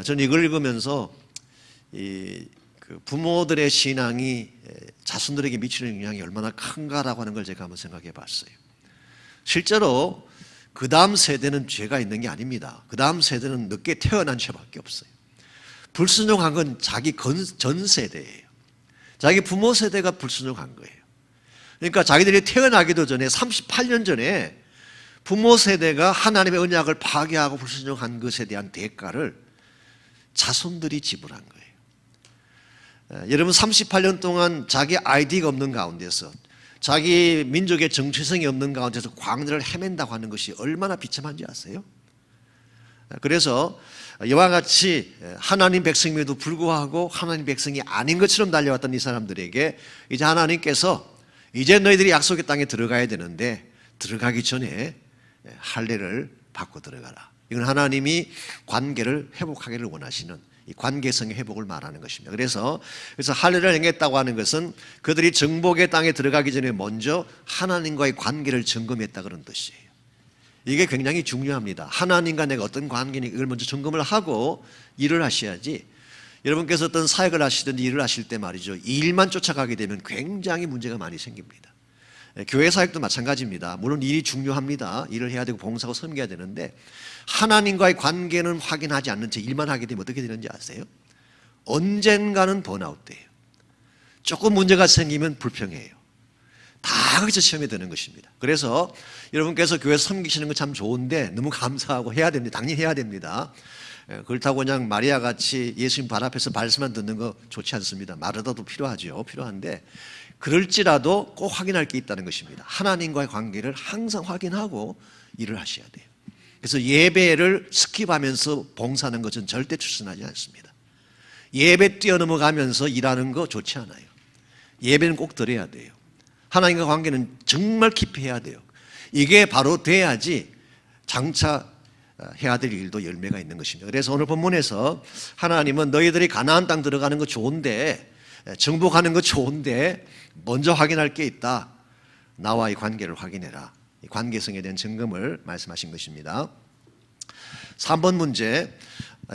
저는 이걸 읽으면서 그 부모들의 신앙이 자손들에게 미치는 영향이 얼마나 큰가라고 하는 걸 제가 한번 생각해 봤어요. 실제로 그 다음 세대는 죄가 있는 게 아닙니다. 그 다음 세대는 늦게 태어난 죄밖에 없어요. 불순종한 건 자기 전 세대예요. 자기 부모 세대가 불순종한 거예요. 그러니까 자기들이 태어나기도 전에 38년 전에 부모 세대가 하나님의 언약을 파괴하고 불순종한 것에 대한 대가를 자손들이 지불한 거예요. 여러분 38년 동안 자기 아이디가 없는 가운데서 자기 민족의 정체성이 없는 가운데서 광야를 헤맨다고 하는 것이 얼마나 비참한지 아세요? 그래서 이와 같이 하나님 백성임에도 불구하고 하나님 백성이 아닌 것처럼 달려왔던 이 사람들에게 이제 하나님께서 이제 너희들이 약속의 땅에 들어가야 되는데 들어가기 전에 할례를 받고 들어가라. 이건 하나님이 관계를 회복하기를 원하시는 이 관계성의 회복을 말하는 것입니다. 그래서 할례를 행했다고 하는 것은 그들이 정복의 땅에 들어가기 전에 먼저 하나님과의 관계를 점검했다 그런 뜻이에요. 이게 굉장히 중요합니다. 하나님과 내가 어떤 관계인지 이걸 먼저 점검을 하고 일을 하셔야지. 여러분께서 어떤 사역을 하시든지 일을 하실 때 말이죠, 이 일만 쫓아가게 되면 굉장히 문제가 많이 생깁니다. 교회 사역도 마찬가지입니다. 물론 일이 중요합니다. 일을 해야 되고 봉사하고 섬겨야 되는데 하나님과의 관계는 확인하지 않는 채 일만 하게 되면 어떻게 되는지 아세요? 언젠가는 번아웃돼요. 조금 문제가 생기면 불평해요. 다 거기서 시험에 드는 것입니다. 그래서 여러분께서 교회 섬기시는 거 참 좋은데 너무 감사하고 해야 됩니다. 당연히 해야 됩니다. 그렇다고 그냥 마리아 같이 예수님 발 앞에서 말씀만 듣는 거 좋지 않습니다. 마르다도 필요하죠. 필요한데 그럴지라도 꼭 확인할 게 있다는 것입니다. 하나님과의 관계를 항상 확인하고 일을 하셔야 돼요. 그래서 예배를 스킵하면서 봉사하는 것은 절대 추천하지 않습니다. 예배 뛰어넘어가면서 일하는 거 좋지 않아요. 예배는 꼭 드려야 돼요. 하나님과 관계는 정말 깊이 해야 돼요. 이게 바로 돼야지 장차 해야 될 일도 열매가 있는 것입니다. 그래서 오늘 본문에서 하나님은 너희들이 가나안 땅 들어가는 거 좋은데, 정복하는 거 좋은데 먼저 확인할 게 있다. 나와의 관계를 확인해라. 이 관계성에 대한 점검을 말씀하신 것입니다. 3번 문제,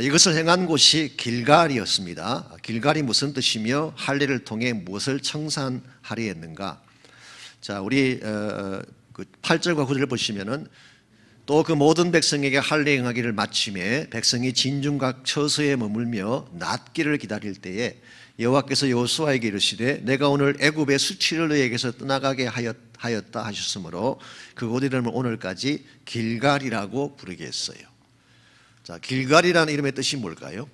이것을 행한 곳이 길갈이었습니다. 길갈이 무슨 뜻이며 할례를 통해 무엇을 청산하려 했는가? 자, 우리 8절과 9절을 보시면은 또 그 모든 백성에게 할례 행하기를 마침에 백성이 진중각 처소에 머물며 낫기를 기다릴 때에 여호와께서 여호수아에게 이르시되 내가 오늘 애굽의 수치를 너희에게서 떠나가게 하였다 하셨으므로 그곳 이름을 오늘까지 길갈이라고 부르게 했어요. 자, 길갈이라는 이름의 뜻이 뭘까요?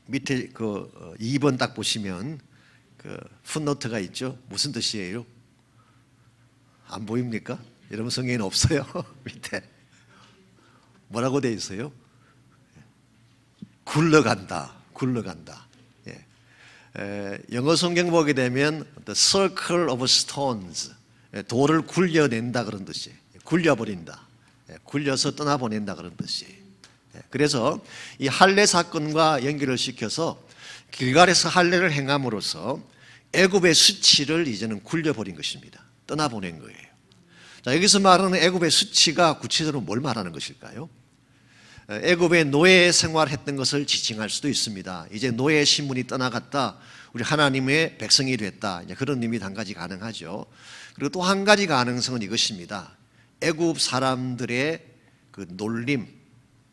밑에 그 2번 딱 보시면 그 풋노트가 있죠. 무슨 뜻이에요? 안 보입니까? 여러분 성경에는 없어요. 밑에 뭐라고 되어 있어요? 굴러간다. 굴러간다. 영어 성경 보게 되면 the circle of stones, 돌을 굴려낸다 그런 뜻이에요. 굴려버린다. 굴려서 떠나보낸다 그런 뜻이에요. 그래서 이 할례 사건과 연결을 시켜서 길갈에서 할례를 행함으로써 애굽의 수치를 이제는 굴려버린 것입니다. 떠나보낸 거예요. 자, 여기서 말하는 애굽의 수치가 구체적으로 뭘 말하는 것일까요? 애굽의 노예 생활했던 것을 지칭할 수도 있습니다. 이제 노예 신분이 떠나갔다, 우리 하나님의 백성이 됐다, 이제 그런 의미도 한 가지 가능하죠. 그리고 또 한 가지 가능성은 이것입니다. 애굽 사람들의 그 놀림,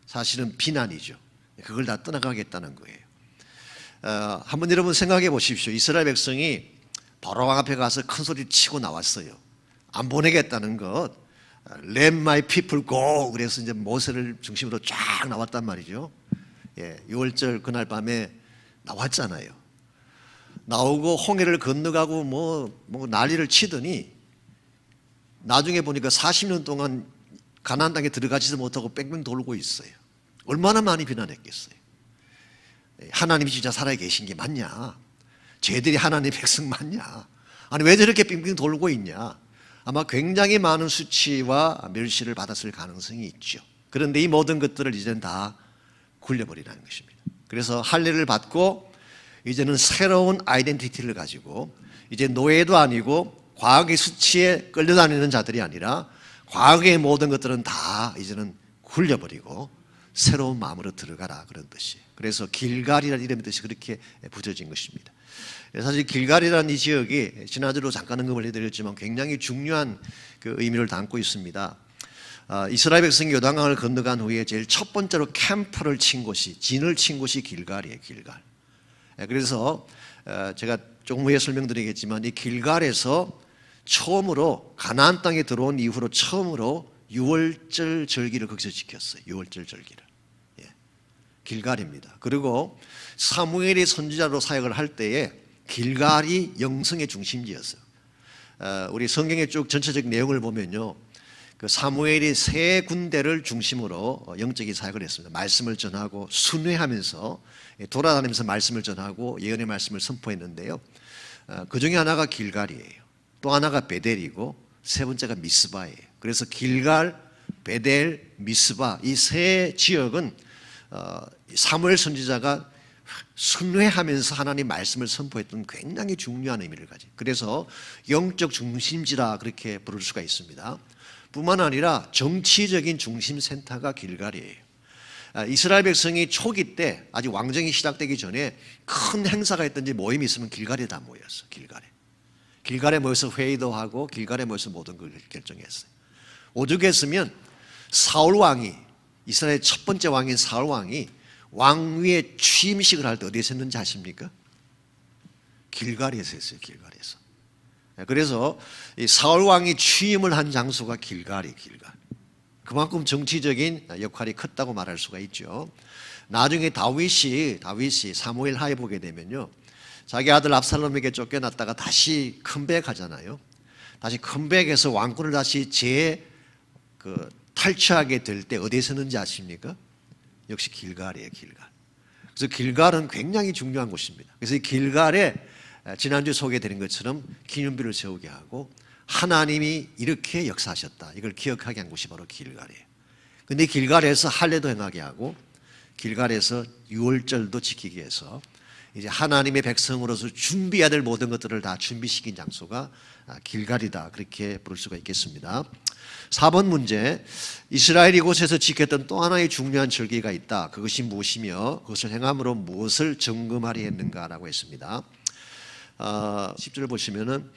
사실은 비난이죠. 그걸 다 떠나가겠다는 거예요. 한번 여러분 생각해 보십시오. 이스라엘 백성이 바로왕 앞에 가서 큰 소리 치고 나왔어요. 안 보내겠다는 것. Let my people go. 그래서 이제 모세를 중심으로 쫙 나왔단 말이죠. 예, 6월절 그날 밤에 나왔잖아요. 나오고 홍해를 건너가고 뭐 난리를 치더니 나중에 보니까 40년 동안 가나안 땅에 들어가지도 못하고 뺑뺑 돌고 있어요. 얼마나 많이 비난했겠어요. 하나님이 진짜 살아계신 게 맞냐? 쟤들이 하나님의 백성 맞냐? 아니 왜 저렇게 빙빙 돌고 있냐? 아마 굉장히 많은 수치와 멸시를 받았을 가능성이 있죠. 그런데 이 모든 것들을 이제는 다 굴려버리라는 것입니다. 그래서 할례를 받고 이제는 새로운 아이덴티티를 가지고 이제 노예도 아니고 과거의 수치에 끌려다니는 자들이 아니라 과거의 모든 것들은 다 이제는 굴려버리고 새로운 마음으로 들어가라, 그런 뜻이. 그래서 길갈이라는 이름의 뜻이 그렇게 붙여진 것입니다. 사실 길갈이라는 이 지역이 지난주로 잠깐 언급을 해드렸지만 굉장히 중요한 그 의미를 담고 있습니다. 이스라엘 백성이 요단강을 건너간 후에 제일 첫 번째로 캠프를 친 곳이, 진을 친 곳이 길갈이에요. 길갈. 그래서 제가 조금 후에 설명드리겠지만 이 길갈에서 처음으로 가나안 땅에 들어온 이후로 처음으로 유월절 절기를 거기서 지켰어요. 유월절 절기를. 예. 길갈입니다. 그리고 사무엘이 선지자로 사역을 할 때에 길갈이 영성의 중심지였어요. 우리 성경의 쭉 전체적 내용을 보면요, 그 사무엘이 세 군대를 중심으로 영적인 사역을 했습니다. 말씀을 전하고 순회하면서 돌아다니면서 말씀을 전하고 예언의 말씀을 선포했는데요. 그 중에 하나가 길갈이에요. 또 하나가 베델이고 세 번째가 미스바예요. 그래서 길갈, 베델, 미스바 이 세 지역은 사무엘 선지자가 순회하면서 하나님 말씀을 선포했던 굉장히 중요한 의미를 가지고, 그래서 영적 중심지라 그렇게 부를 수가 있습니다. 뿐만 아니라 정치적인 중심 센터가 길갈이에요. 이스라엘 백성이 초기 때 아직 왕정이 시작되기 전에 큰 행사가 있든지 모임이 있으면 길갈에 다 모였어. 길갈에 모여서 회의도 하고 길갈에 모여서 모든 걸 결정했어요. 오죽했으면 사울 왕이, 이스라엘 첫 번째 왕인 사울 왕이 왕위에 취임식을 할 때 어디에서 했는지 아십니까? 길갈에서 했어요. 길갈에서. 그래서 이 사울 왕이 취임을 한 장소가 길갈. 그만큼 정치적인 역할이 컸다고 말할 수가 있죠. 나중에 다윗이 사무엘 하에 보게 되면요, 자기 아들 압살롬에게 쫓겨났다가 다시 컴백하잖아요. 다시 컴백해서 왕권을 다시 탈취하게 될 때 어디에 섰는지 아십니까? 역시 길갈이에요. 길갈. 그래서 길갈은 굉장히 중요한 곳입니다. 그래서 이 길갈에 지난주 소개드린 것처럼 기념비를 세우게 하고 하나님이 이렇게 역사하셨다, 이걸 기억하게 한 곳이 바로 길갈이에요. 그런데 길갈에서 할례도 행하게 하고 길갈에서 유월절도 지키기 위해서 이제 하나님의 백성으로서 준비해야 될 모든 것들을 다 준비시킨 장소가 길갈이다, 그렇게 부를 수가 있겠습니다. 4번 문제, 이스라엘이 이곳에서 지켰던 또 하나의 중요한 절기가 있다. 그것이 무엇이며 그것을 행함으로 무엇을 점검하려 했는가라고 했습니다. 10절 보시면은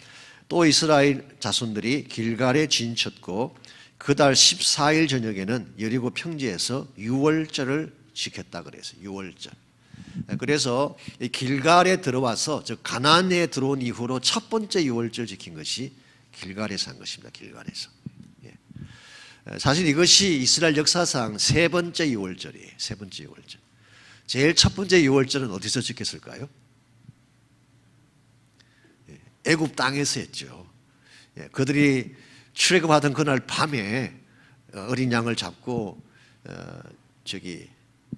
또 이스라엘 자손들이 길갈에 진쳤고 그달 14일 저녁에는 여리고 평지에서 유월절을 지켰다 그래서 유월절. 그래서 길갈에 들어와서 즉 가나안에 들어온 이후로 첫 번째 유월절 지킨 것이 길갈에서 한 것입니다. 길갈에서. 사실 이것이 이스라엘 역사상 세 번째 유월절이에요. 세 번째 유월절. 제일 첫 번째 유월절은 어디서 지켰을까요? 애굽 땅에서 했죠. 그들이 출애굽하던 그날 밤에 어린 양을 잡고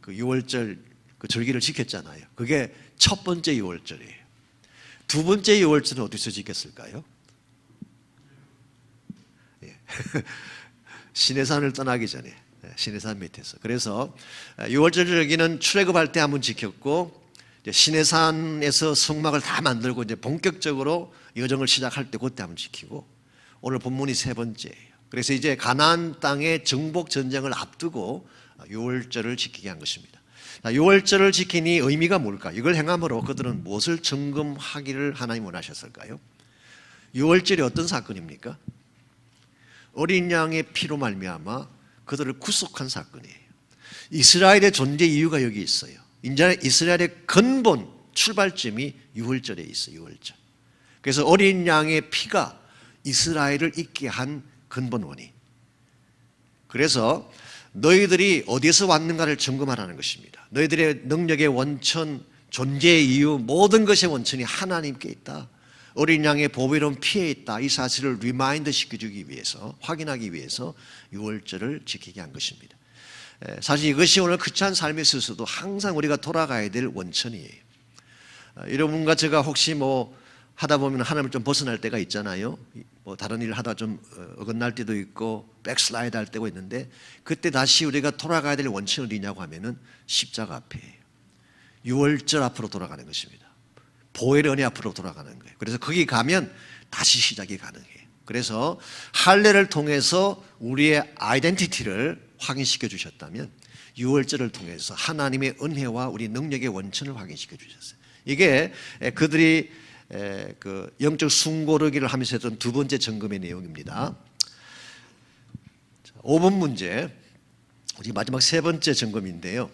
그 유월절 그 절기를 지켰잖아요. 그게 첫 번째 유월절이에요. 두 번째 유월절은 어디서 지켰을까요? 시내산을 떠나기 전에 시내산 밑에서. 그래서 유월절 절기는 출애굽할 때 한번 지켰고 이제 시내산에서 성막을 다 만들고 이제 본격적으로 여정을 시작할 때 그때 한번 지키고, 오늘 본문이 세 번째예요. 그래서 이제 가나안 땅의 정복 전쟁을 앞두고 유월절을 지키게 한 것입니다. 유월절을 지키니 의미가 뭘까? 이걸 행함으로 그들은 무엇을 점검하기를 하나님 원하셨을까요? 유월절이 어떤 사건입니까? 어린 양의 피로 말미암아 그들을 구속한 사건이에요. 이스라엘의 존재 이유가 여기 있어요. 이제 이스라엘의 근본 출발점이 유월절에 있어요. 유월절. 그래서 어린 양의 피가 이스라엘을 있게 한 근본 원인. 그래서 너희들이 어디서 왔는가를 점검하라는 것입니다. 너희들의 능력의 원천, 존재의 이유, 모든 것의 원천이 하나님께 있다. 어린 양의 보배로운 피에 있다. 이 사실을 리마인드 시켜주기 위해서, 확인하기 위해서 유월절을 지키게 한 것입니다. 사실 이것이 오늘 크리스찬 삶에 있어서도 항상 우리가 돌아가야 될 원천이에요. 여러분과 제가 혹시 하다 보면 하나님을 좀 벗어날 때가 있잖아요. 다른 일을 하다 좀 어긋날 때도 있고 백슬라이드 할 때가 있는데, 그때 다시 우리가 돌아가야 될 원천은 어디냐고 하면은 십자가 앞이에요. 유월절 앞으로 돌아가는 것입니다. 보혈의 은혜 앞으로 돌아가는 거예요. 그래서 거기 가면 다시 시작이 가능해요. 그래서 할례를 통해서 우리의 아이덴티티를 확인시켜 주셨다면, 유월절을 통해서 하나님의 은혜와 우리 능력의 원천을 확인시켜 주셨어요. 이게 그들이 그 영적 숭고르기를 하면서 했던 두 번째 점검의 내용입니다. 5번 문제, 우리 마지막 세 번째 점검인데요.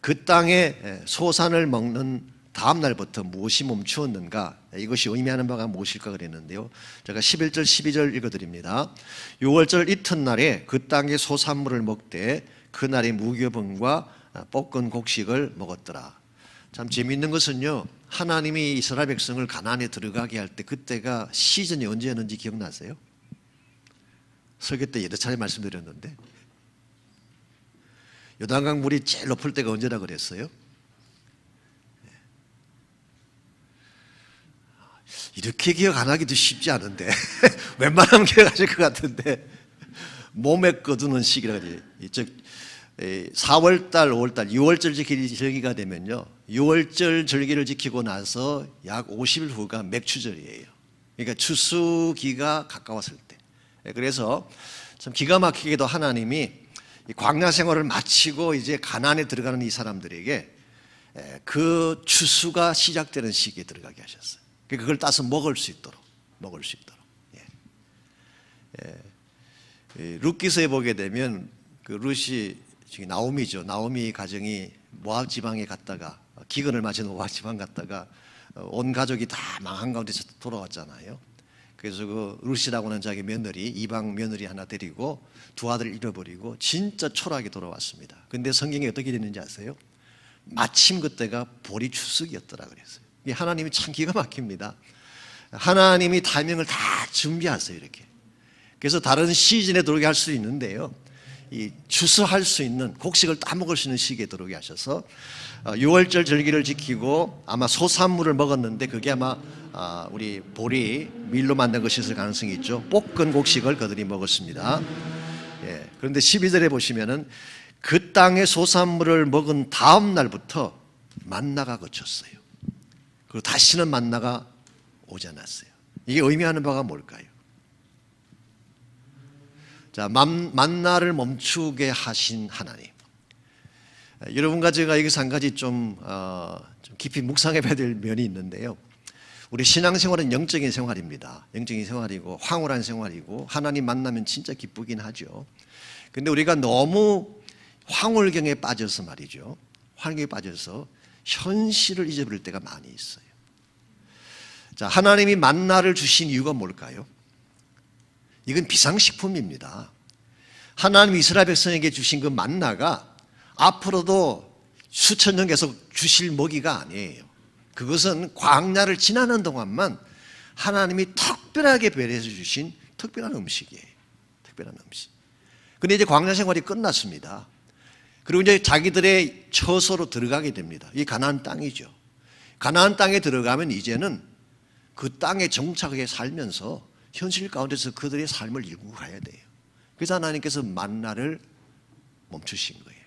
그 땅에 소산을 먹는 다음 날부터 무엇이 멈추었는가, 이것이 의미하는 바가 무엇일까 그랬는데요. 제가 11절 12절 읽어드립니다. 6월절 이튿날에 그 땅의 소산물을 먹되 그날의 무교병과 볶은 곡식을 먹었더라. 참 재미있는 것은요, 하나님이 이스라엘 백성을 가나안에 들어가게 할 때 그때가 시즌이 언제였는지 기억나세요? 설교 때 여러 차례 말씀드렸는데, 요단강 물이 제일 높을 때가 언제라 그랬어요? 이렇게 기억 안 하기도 쉽지 않은데 웬만하면 기억하실 것 같은데, 몸에 거두는 시기라 그러지. 즉 4월달, 5월달, 6월절 절기가 되면요, 6월절 절기를 지키고 나서 약 50일 후가 맥추절이에요. 그러니까 추수기가 가까웠을 때. 그래서 참 기가 막히게도 하나님이 광야 생활을 마치고 이제 가나안에 들어가는 이 사람들에게 그 추수가 시작되는 시기에 들어가게 하셨어요. 그걸 따서 먹을 수 있도록. 룻기서에 보게 되면 그 룻이 나오미죠. 나오미 가정이 모압 지방에 갔다가, 기근을 맞은 모압 지방 갔다가 온 가족이 다 망한 가운데서 돌아왔잖아요. 그래서 그 룻이라고 하는 자기 며느리, 이방 며느리 하나 데리고 두 아들을 잃어버리고 진짜 초라하게 돌아왔습니다. 근데 성경에 어떻게 되는지 아세요? 마침 그때가 보리 추석이었더라 그랬어요. 하나님이 참 기가 막힙니다. 하나님이 타이밍을 다 준비하세요, 이렇게. 그래서 다른 시즌에 들어오게 할 수 있는데요, 이 추수할 수 있는, 곡식을 따먹을 수 있는 시기에 들어오게 하셔서 6월절 절기를 지키고 아마 소산물을 먹었는데, 그게 아마 우리 보리, 밀로 만든 것이었을 가능성이 있죠. 볶은 곡식을 그들이 먹었습니다. 그런데 12절에 보시면은 그 땅의 소산물을 먹은 다음 날부터 만나가 그쳤어요. 그리고 다시는 만나가 오지 않았어요. 이게 의미하는 바가 뭘까요? 자, 만나를 멈추게 하신 하나님. 여러분과 제가 여기서 한 가지 좀 깊이 묵상해 봐야 될 면이 있는데요. 우리 신앙생활은 영적인 생활입니다. 영적인 생활이고 황홀한 생활이고, 하나님 만나면 진짜 기쁘긴 하죠. 근데 우리가 너무 황홀경에 빠져서 말이죠, 환경에 빠져서 현실을 잊어버릴 때가 많이 있어요. 자, 하나님이 만나를 주신 이유가 뭘까요? 이건 비상식품입니다. 하나님 이스라엘 백성에게 주신 그 만나가 앞으로도 수천 년 계속 주실 먹이가 아니에요. 그것은 광야를 지나는 동안만 하나님이 특별하게 배려해서 주신 특별한 음식이에요. 특별한 음식. 근데 이제 광야 생활이 끝났습니다. 그리고 이제 자기들의 처소로 들어가게 됩니다. 이 가나안 땅이죠. 가나안 땅에 들어가면 이제는 그 땅에 정착하게 살면서 현실 가운데서 그들의 삶을 이루고 가야 돼요. 그래서 하나님께서 만나를 멈추신 거예요.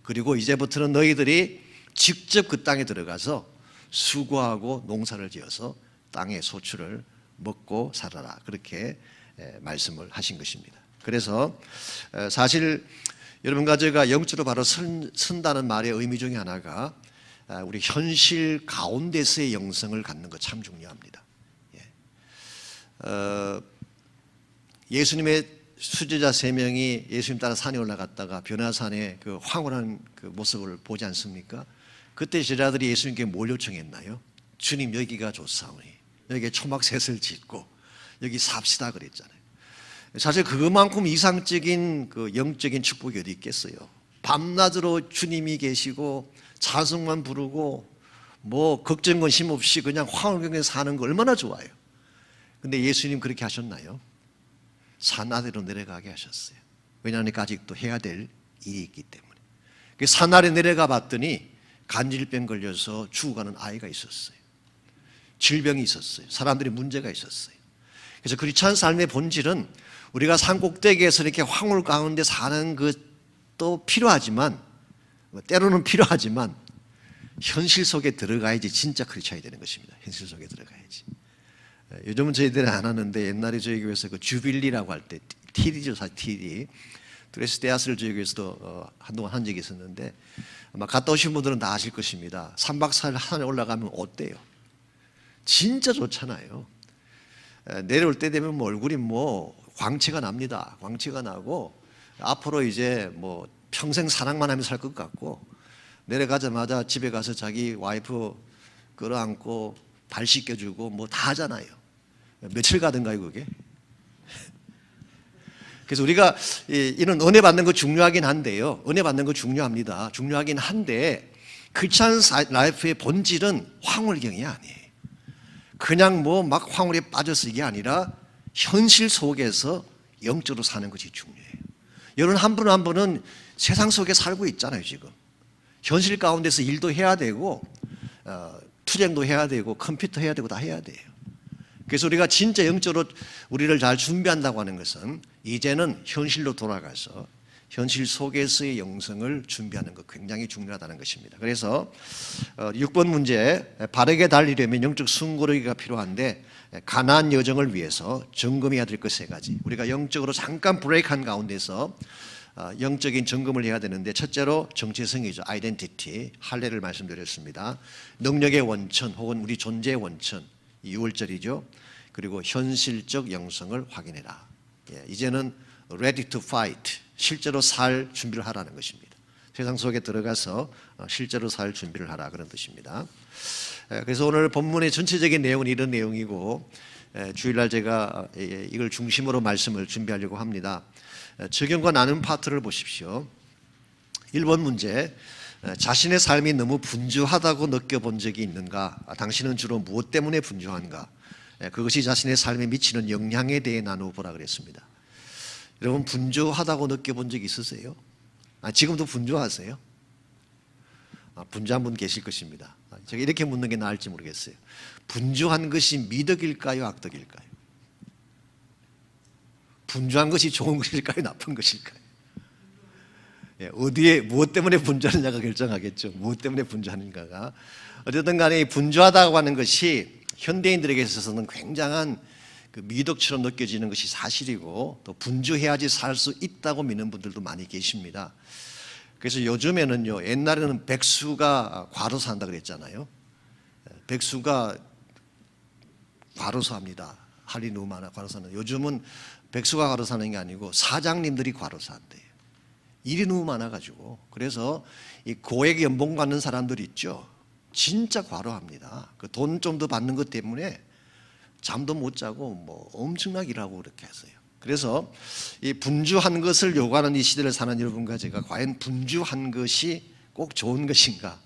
그리고 이제부터는 너희들이 직접 그 땅에 들어가서 수고하고 농사를 지어서 땅의 소출을 먹고 살아라. 그렇게 말씀을 하신 것입니다. 그래서 사실 여러분과 제가 영적으로 바로 선다는 말의 의미 중에 하나가 우리 현실 가운데서의 영성을 갖는 것 참 중요합니다. 예수님의 수제자 3명이 예수님 따라 산에 올라갔다가 변화산의 그 황홀한 그 모습을 보지 않습니까? 그때 제자들이 예수님께 뭘 요청했나요? 주님, 여기가 좋사오니 여기에 초막셋을 짓고 여기 삽시다 그랬잖아요. 사실 그것만큼 이상적인 그 영적인 축복이 어디 있겠어요? 밤낮으로 주님이 계시고 찬송만 부르고 뭐 걱정 근심 없이 그냥 황홀하게 사는 거 얼마나 좋아요. 근데 예수님 그렇게 하셨나요? 산 아래로 내려가게 하셨어요. 왜냐하면 아직도 해야 될 일이 있기 때문에. 산 아래 내려가 봤더니 간질병 걸려서 죽어가는 아이가 있었어요. 질병이 있었어요. 사람들이 문제가 있었어요. 그래서 크리스찬 삶의 본질은 우리가 산 꼭대기에서 이렇게 황홀 가운데 사는 것도 필요하지만, 때로는 필요하지만 현실 속에 들어가야지 진짜 크리스찬이 되는 것입니다. 현실 속에 들어가야지. 요즘은 저희들은 안 하는데 옛날에 저희 교회에서 그 주빌리라고 할 때 TD죠, 사실 TD. 드레스데아스를 저희 교회에서도 한동안 한 적이 있었는데 아마 갔다 오신 분들은 다 아실 것입니다. 3박 4일 산에 올라가면 어때요? 진짜 좋잖아요. 내려올 때 되면 뭐 얼굴이 뭐 광채가 납니다. 광채가 나고 앞으로 이제 뭐 평생 사랑만 하며 살 것 같고 내려가자마자 집에 가서 자기 와이프 끌어안고 발 씻겨주고 뭐 다 하잖아요. 며칠 가든가요 그게? 그래서 우리가 이런 은혜 받는 거 중요하긴 한데요. 은혜 받는 거 중요합니다. 중요하긴 한데 크리스찬 라이프의 본질은 황홀경이 아니에요. 그냥 뭐 막 황홀에 빠져서 이게 아니라 현실 속에서 영적으로 사는 것이 중요해요. 여러분 한 분 한 분은 세상 속에 살고 있잖아요. 지금 현실 가운데서 일도 해야 되고 투쟁도 해야 되고 컴퓨터 해야 되고 다 해야 돼요. 그래서 우리가 진짜 영적으로 우리를 잘 준비한다고 하는 것은 이제는 현실로 돌아가서 현실 속에서의 영성을 준비하는 것 굉장히 중요하다는 것입니다. 그래서 6번 문제, 바르게 달리려면 영적 숨고르기가 필요한데 가나안 여정을 위해서 점검해야 될 것 3가지. 우리가 영적으로 잠깐 브레이크한 가운데서 영적인 점검을 해야 되는데 첫째로 정체성이죠. 아이덴티티, 할례를 말씀드렸습니다. 능력의 원천 혹은 우리 존재의 원천, 6월절이죠. 그리고 현실적 영성을 확인해라. 이제는 ready to fight, 실제로 살 준비를 하라는 것입니다. 세상 속에 들어가서 실제로 살 준비를 하라 그런 뜻입니다. 그래서 오늘 본문의 전체적인 내용은 이런 내용이고 주일날 제가 이걸 중심으로 말씀을 준비하려고 합니다. 적용과 나눈 파트를 보십시오. 1번 문제, 자신의 삶이 너무 분주하다고 느껴본 적이 있는가? 당신은 주로 무엇 때문에 분주한가? 그것이 자신의 삶에 미치는 영향에 대해 나누어보라 그랬습니다. 여러분 분주하다고 느껴본 적 있으세요? 지금도 분주하세요? 분주한 분 계실 것입니다. 제가 이렇게 묻는 게 나을지 모르겠어요. 분주한 것이 미덕일까요? 악덕일까요? 분주한 것이 좋은 것일까요? 나쁜 것일까요? 어디에 무엇 때문에 분주하느냐가 결정하겠죠. 무엇 때문에 분주하는가가. 어쨌든 간에 분주하다고 하는 것이 현대인들에게 있어서는 굉장한 그 미덕처럼 느껴지는 것이 사실이고 또 분주해야지 살 수 있다고 믿는 분들도 많이 계십니다. 그래서 요즘에는요, 옛날에는 백수가 과로사 한다 그랬잖아요. 백수가 과로사합니다. 할 일이 너무 많아 과로사는. 요즘은 백수가 과로사는 게 아니고 사장님들이 과로사한대요. 일이 너무 많아가지고. 그래서 이 고액 연봉 받는 사람들 있죠. 진짜 과로합니다. 그 돈 좀 더 받는 것 때문에 잠도 못 자고 뭐 엄청나게 일하고 그렇게 했어요. 그래서 이 분주한 것을 요구하는 이 시대를 사는 여러분과 제가 과연 분주한 것이 꼭 좋은 것인가?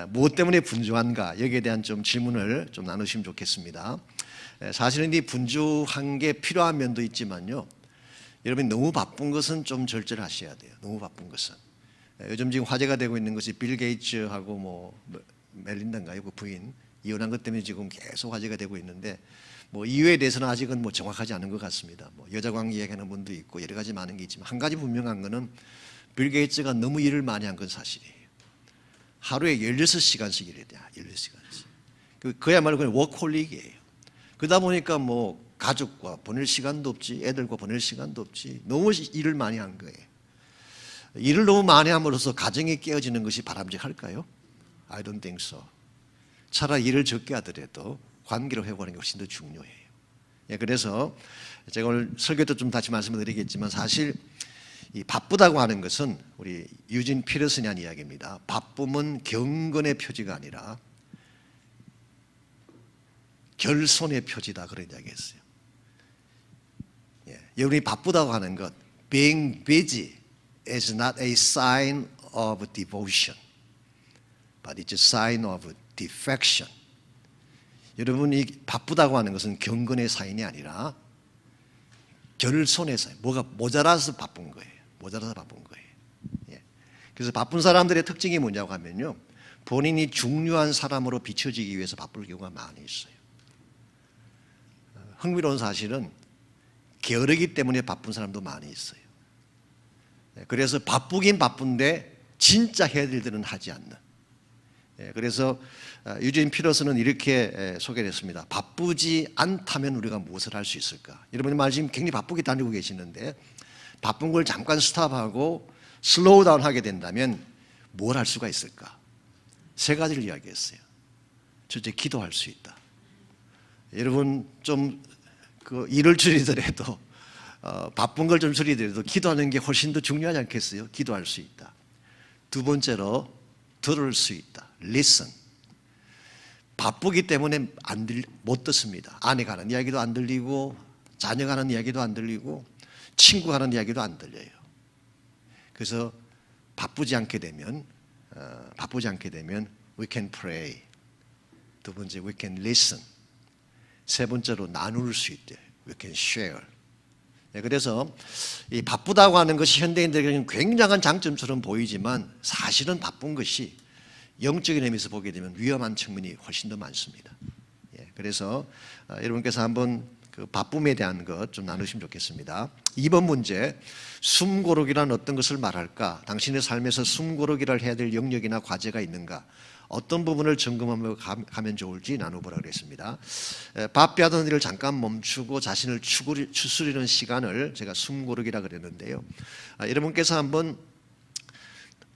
무엇 때문에 분주한가? 여기에 대한 좀 질문을 좀 나누시면 좋겠습니다. 사실은 이 분주한 게 필요한 면도 있지만요. 여러분 너무 바쁜 것은 좀 절제하셔야 돼요. 너무 바쁜 것은. 요즘 지금 화제가 되고 있는 것이 빌 게이츠하고 뭐 멜린다인가요? 그 부인 이혼한 것 때문에 지금 계속 화제가 되고 있는데 뭐 이유에 대해서는 아직은 뭐 정확하지 않은 것 같습니다. 뭐 여자 관계 얘기하는 분도 있고 여러 가지 많은 게 있지만 한 가지 분명한 거는 빌 게이츠가 너무 일을 많이 한 건 사실이에요. 하루에 16시간씩 일해야 돼. 16시간씩. 그야말로 그냥 워크홀릭이에요. 그러다 보니까 뭐 가족과 보낼 시간도 없지, 애들과 보낼 시간도 없지. 너무 일을 많이 한 거예요. 일을 너무 많이 함으로써 가정이 깨어지는 것이 바람직할까요? I don't think so. 차라리 일을 적게 하더라도 관계를 회복하는 게 훨씬 더 중요해요. 예, 그래서 제가 오늘 설교 때 좀 다시 말씀을 드리겠지만 사실 이 바쁘다고 하는 것은 우리 유진 피터슨이 한 이야기입니다. 바쁨은 경건의 표지가 아니라 결손의 표지다 그런 이야기했어요. 예, 여러분이 바쁘다고 하는 것, being busy is not a sign of devotion, but it's a sign of defection. 여러분이 바쁘다고 하는 것은 경건의 사인이 아니라 결손의 사인, 뭐가 모자라서 바쁜 거예요. 모자라서 바쁜 거예요. 예. 그래서 바쁜 사람들의 특징이 뭐냐고 하면요, 본인이 중요한 사람으로 비춰지기 위해서 바쁠 경우가 많이 있어요. 흥미로운 사실은 게으르기 때문에 바쁜 사람도 많이 있어요. 그래서 바쁘긴 바쁜데 진짜 해야 될 일은 하지 않는. 그래서 유진 피터슨은 이렇게 소개를 했습니다. 바쁘지 않다면 우리가 무엇을 할 수 있을까? 여러분이 말 지금 굉장히 바쁘게 다니고 계시는데 바쁜 걸 잠깐 스탑하고 슬로우 다운 하게 된다면 뭘 할 수가 있을까? 세 가지를 이야기했어요. 첫째, 기도할 수 있다. 여러분 좀 그 일을 줄이더라도 바쁜 걸 좀 줄이더라도 기도하는 게 훨씬 더 중요하지 않겠어요? 기도할 수 있다. 두 번째로 들을 수 있다. Listen. 바쁘기 때문에 못 듣습니다. 아내가 하는 이야기도 안 들리고 자녀가 하는 이야기도 안 들리고 친구가 하는 이야기도 안 들려요. 그래서 바쁘지 않게 되면 we can pray. 두 번째, we can listen. 세 번째로 나눌 수 있대. We can share. 그래서 이 바쁘다고 하는 것이 현대인들에게는 굉장한 장점처럼 보이지만 사실은 바쁜 것이 영적인 의미에서 보게 되면 위험한 측면이 훨씬 더 많습니다. 그래서 여러분께서 한번 그 바쁨에 대한 것 좀 나누시면 좋겠습니다. 2번 문제, 숨고르기란 어떤 것을 말할까? 당신의 삶에서 숨고르기를 해야 될 영역이나 과제가 있는가? 어떤 부분을 점검하며 가면 좋을지 나눠보라 그랬습니다. 바삐하던 일을 잠깐 멈추고 자신을 추스리는 시간을 제가 숨고르기라 그랬는데요. 여러분께서 한번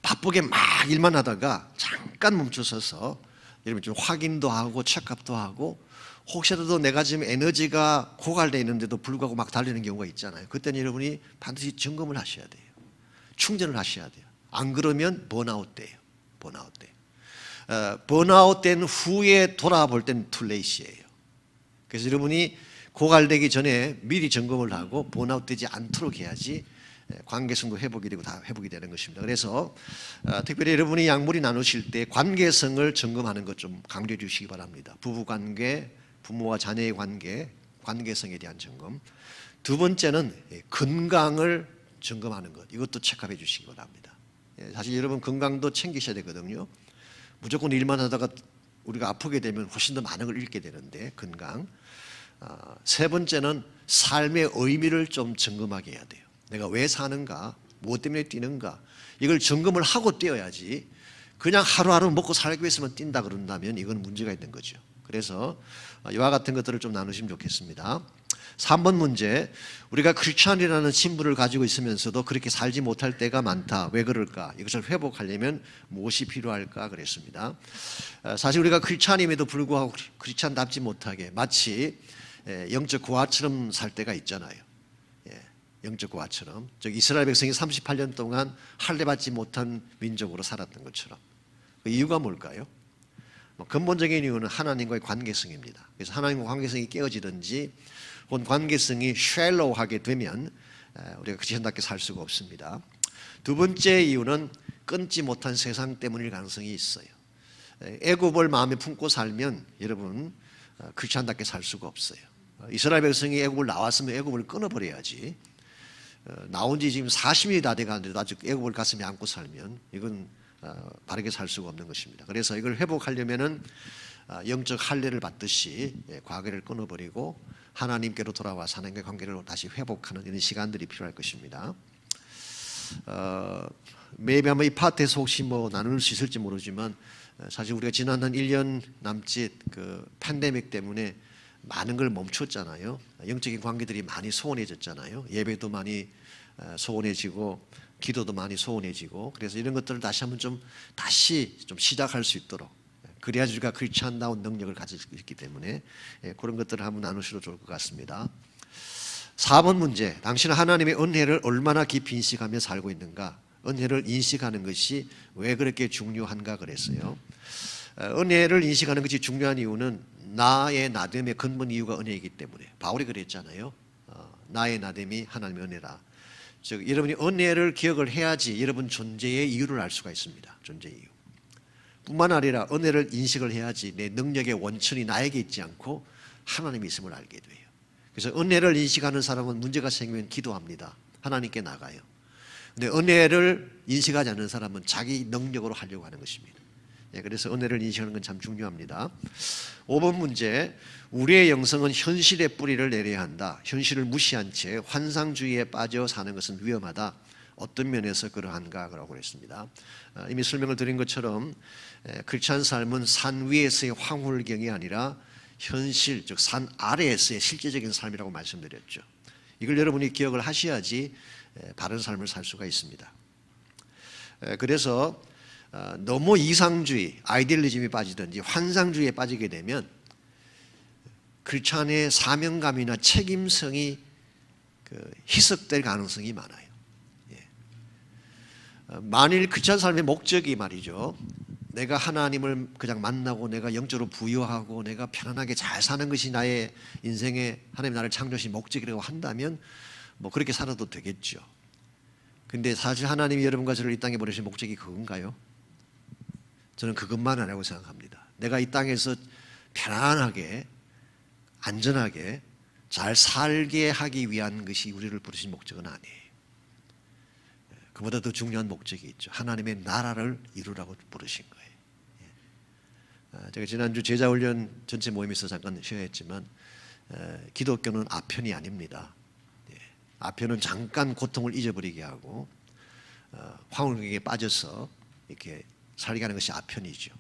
바쁘게 막 일만 하다가 잠깐 멈춰서서 여러분 좀 확인도 하고 체크업도 하고 혹시라도 내가 지금 에너지가 고갈되어 있는데도 불구하고 막 달리는 경우가 있잖아요. 그때는 여러분이 반드시 점검을 하셔야 돼요. 충전을 하셔야 돼요. 안 그러면 번아웃 돼요. 번아웃 돼요. 번아웃 된 후에 돌아볼 때는 투레이시예요. 그래서 여러분이 고갈되기 전에 미리 점검을 하고 번아웃 되지 않도록 해야지 관계성도 회복이 되고 다 회복이 되는 것입니다. 그래서 특별히 여러분이 양무리 나누실 때 관계성을 점검하는 것 좀 강조해 주시기 바랍니다. 부부관계, 부모와 자녀의 관계, 관계성에 대한 점검. 두 번째는 건강을 점검하는 것. 이것도 체크해 주시기 바랍니다. 사실 여러분 건강도 챙기셔야 되거든요. 무조건 일만 하다가 우리가 아프게 되면 훨씬 더 많은 걸 잃게 되는데 건강. 세 번째는 삶의 의미를 좀 점검하게 해야 돼요. 내가 왜 사는가? 무엇 때문에 뛰는가? 이걸 점검을 하고 뛰어야지 그냥 하루하루 먹고 살기 위해서만 뛴다 그런다면 이건 문제가 있는 거죠. 그래서 이와 같은 것들을 좀 나누시면 좋겠습니다. 3번 문제, 우리가 크리스찬이라는 신분을 가지고 있으면서도 그렇게 살지 못할 때가 많다. 왜 그럴까? 이것을 회복하려면 무엇이 필요할까? 그랬습니다. 사실 우리가 크리스찬임에도 불구하고 크리스찬답지 못하게 마치 영적 고아처럼 살 때가 있잖아요. 영적 고아처럼. 즉 이스라엘 백성이 38년 동안 할례받지 못한 민족으로 살았던 것처럼. 그 이유가 뭘까요? 근본적인 이유는 하나님과의 관계성입니다. 그래서 하나님과 관계성이 깨어지든지 혹은 관계성이 쉘로우하게 되면 우리가 크리스천답게 살 수가 없습니다. 두 번째 이유는 끊지 못한 세상 때문일 가능성이 있어요. 애굽을 마음에 품고 살면 여러분 크리스천답게 살 수가 없어요. 이스라엘 백성이 애굽을 나왔으면 애굽을 끊어버려야지. 나온 지 지금 40년이 다 돼가는데도 아직 애굽을 가슴에 안고 살면 이건 바르게 살 수가 없는 것입니다. 그래서 이걸 회복하려면은 영적 할례를 받듯이 과거를 끊어버리고 하나님께로 돌아와서 하나님과의 관계를 다시 회복하는 이런 시간들이 필요할 것입니다. maybe 아마 이 파트에서 혹시 뭐 나눌 수 있을지 모르지만 사실 우리가 지난 한 1년 남짓 그 팬데믹 때문에 많은 걸 멈췄잖아요. 영적인 관계들이 많이 소원해졌잖아요. 예배도 많이 소원해지고 기도도 많이 소원해지고, 그래서 이런 것들을 다시 한번 다시 시작할 수 있도록, 그래야 우리가 크리스찬다운 능력을 가질 수 있기 때문에 그런 것들을 한번 나누셔도 좋을 것 같습니다. 4번 문제, 당신은 하나님의 은혜를 얼마나 깊이 인식하며 살고 있는가? 은혜를 인식하는 것이 왜 그렇게 중요한가 그랬어요. 은혜를 인식하는 것이 중요한 이유는 나의 나됨의 근본 이유가 은혜이기 때문에, 바울이 그랬잖아요. 나의 나됨이 하나님의 은혜라. 즉 여러분이 은혜를 기억을 해야지 여러분 존재의 이유를 알 수가 있습니다. 존재의 이유. 뿐만 아니라 은혜를 인식을 해야지 내 능력의 원천이 나에게 있지 않고 하나님이 있음을 알게 돼요. 그래서 은혜를 인식하는 사람은 문제가 생기면 기도합니다. 하나님께 나가요. 근데 은혜를 인식하지 않는 사람은 자기 능력으로 하려고 하는 것입니다. 그래서 은혜를 인식하는 건 참 중요합니다. 5번 문제, 우리의 영성은 현실의 뿌리를 내려야 한다. 현실을 무시한 채 환상주의에 빠져 사는 것은 위험하다. 어떤 면에서 그러한가라고 했습니다. 이미 설명을 드린 것처럼 크리스찬 삶은 산 위에서의 황홀경이 아니라 현실, 즉 산 아래에서의 실제적인 삶이라고 말씀드렸죠. 이걸 여러분이 기억을 하셔야지 바른 삶을 살 수가 있습니다. 그래서 너무 이상주의, 아이디얼리즘에 빠지든지 환상주의에 빠지게 되면 크리스찬의 사명감이나 책임성이 희석될 가능성이 많아요. 만일 크리스찬 삶의 목적이 말이죠, 내가 하나님을 그냥 만나고 내가 영적으로 부유하고 내가 편안하게 잘 사는 것이 나의 인생의 하나님 나를 창조하신 목적이라고 한다면 뭐 그렇게 살아도 되겠죠. 근데 사실 하나님이 여러분과 저를 이 땅에 보내신 목적이 그건가요? 저는 그것만 아니라고 생각합니다. 내가 이 땅에서 편안하게 안전하게 잘 살게 하기 위한 것이 우리를 부르신 목적은 아니에요. 그보다 더 중요한 목적이 있죠. 하나님의 나라를 이루라고 부르신 거예요. 제가 지난주 제자훈련 전체 모임에서 잠깐 쉬어야 했지만 기독교는 아편이 아닙니다. 아편은 잠깐 고통을 잊어버리게 하고 황홀경에 빠져서 이렇게 살게 하는 것이 아편이죠.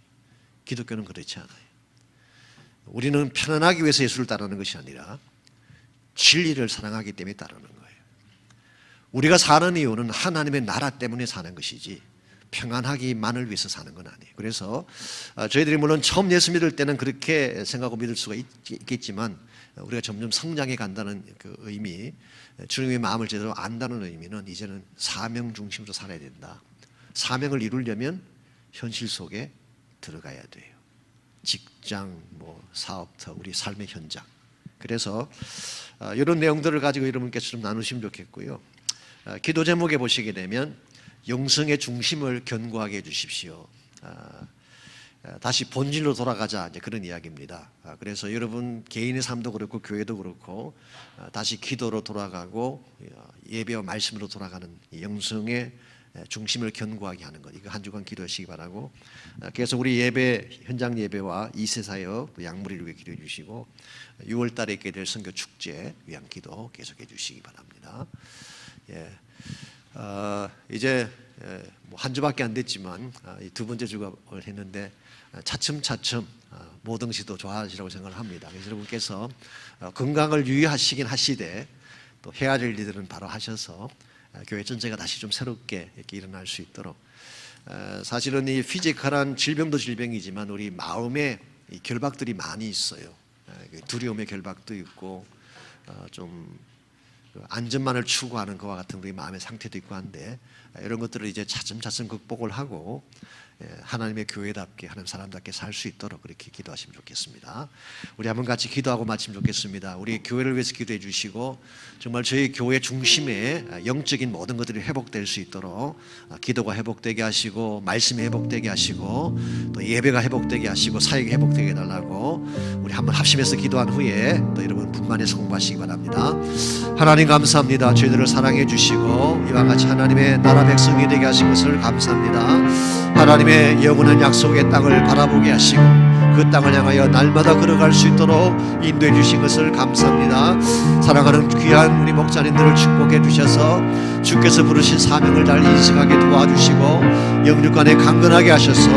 기독교는 그렇지 않아요. 우리는 편안하기 위해서 예수를 따르는 것이 아니라 진리를 사랑하기 때문에 따르는 거예요. 우리가 사는 이유는 하나님의 나라 때문에 사는 것이지 평안하기만을 위해서 사는 건 아니에요. 그래서 저희들이 물론 처음 예수 믿을 때는 그렇게 생각하고 믿을 수가 있겠지만 우리가 점점 성장해 간다는 그 의미, 주님의 마음을 제대로 안다는 의미는 이제는 사명 중심으로 살아야 된다. 사명을 이루려면 현실 속에 들어가야 돼요. 직장, 뭐 사업터, 우리 삶의 현장. 그래서 이런 내용들을 가지고 여러분께서 좀 나누시면 좋겠고요. 기도 제목에 보시게 되면 영성의 중심을 견고하게 해주십시오. 다시 본질로 돌아가자, 이제 그런 이야기입니다. 그래서 여러분 개인의 삶도 그렇고 교회도 그렇고 다시 기도로 돌아가고 예배와 말씀으로 돌아가는 영성의 중심을 견고하게 하는 것, 이거 한 주간 기도하시기 바라고, 그래서 우리 예배 현장 예배와 이세사역 양무리를 위해 기도해 주시고 6월 달에 있게 될 선교 축제 위한 기도 계속해 주시기 바랍니다. 이제 한 주밖에 안 됐지만 두 번째 주가 했는데 차츰차츰 모든 것이 더 좋아지라고 생각을 합니다. 그래서 여러분께서 건강을 유의하시긴 하시되 또 해야 될 일들은 바로 하셔서 교회 전체가 다시 좀 새롭게 이렇게 일어날 수 있도록, 사실은 이 피지컬한 질병도 질병이지만 우리 마음에 이 결박들이 많이 있어요. 두려움의 결박도 있고 좀 안전만을 추구하는 것과 같은 우리 마음의 상태도 있고 한데, 이런 것들을 이제 차츰차츰 극복을 하고 하나님의 교회답게 하는 사람답게 살 수 있도록 그렇게 기도하시면 좋겠습니다. 우리 한번 같이 기도하고 마치면 좋겠습니다. 우리 교회를 위해서 기도해 주시고 정말 저희 교회 중심에 영적인 모든 것들이 회복될 수 있도록 기도가 회복되게 하시고 말씀이 회복되게 하시고 또 예배가 회복되게 하시고 사역이 회복되게 해달라고 우리 한번 합심해서 기도한 후에 또 여러분 분만해서 공부하시기 바랍니다. 하나님 감사합니다. 저희들을 사랑해 주시고 이와 같이 하나님의 나라 백성이 되게 하신 것을 감사합니다. 하나님의 영원한 약속의 땅을 바라보게 하시고 그 땅을 향하여 날마다 걸어갈 수 있도록 인도해 주신 것을 감사합니다. 사랑하는 귀한 우리 목자님들을 축복해 주셔서 주께서 부르신 사명을 잘 인식하게 도와주시고 영육간에 강건하게 하셔서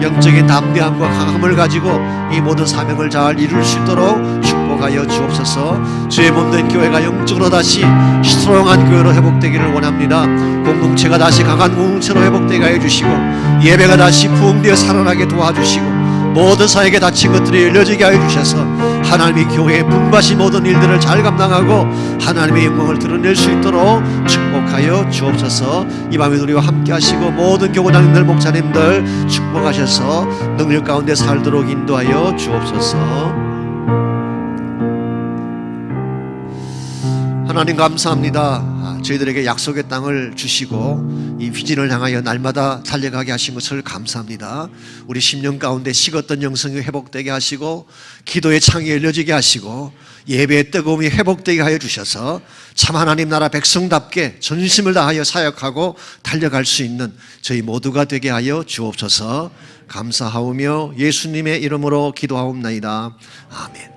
영적인 담대함과 강함을 가지고 이 모든 사명을 잘 이룰 수 있도록 축복하여 주옵소서. 주의 몸된 교회가 영적으로 다시 스트롱한 교회로 회복되기를 원합니다. 공동체가 다시 강한 공동체로 회복되게 하여 주시고 예배가 다시 부흥되어 살아나게 도와주시고 모든 사역에 다친 것들이 열려지게 하여 주셔서 하나님의 교회의 분바신 모든 일들을 잘 감당하고 하나님의 영광을 드러낼 수 있도록 축복하여 주옵소서. 이 밤에 우리와 함께 하시고 모든 교구장님들 목사님들 축복하셔서 능력 가운데 살도록 인도하여 주옵소서. 하나님 감사합니다. 저희들에게 약속의 땅을 주시고 이 비전을 향하여 날마다 달려가게 하신 것을 감사합니다. 우리 10년 가운데 식었던 영성이 회복되게 하시고 기도의 창이 열려지게 하시고 예배의 뜨거움이 회복되게 하여 주셔서 참 하나님 나라 백성답게 전심을 다하여 사역하고 달려갈 수 있는 저희 모두가 되게 하여 주옵소서. 감사하오며 예수님의 이름으로 기도하옵나이다. 아멘.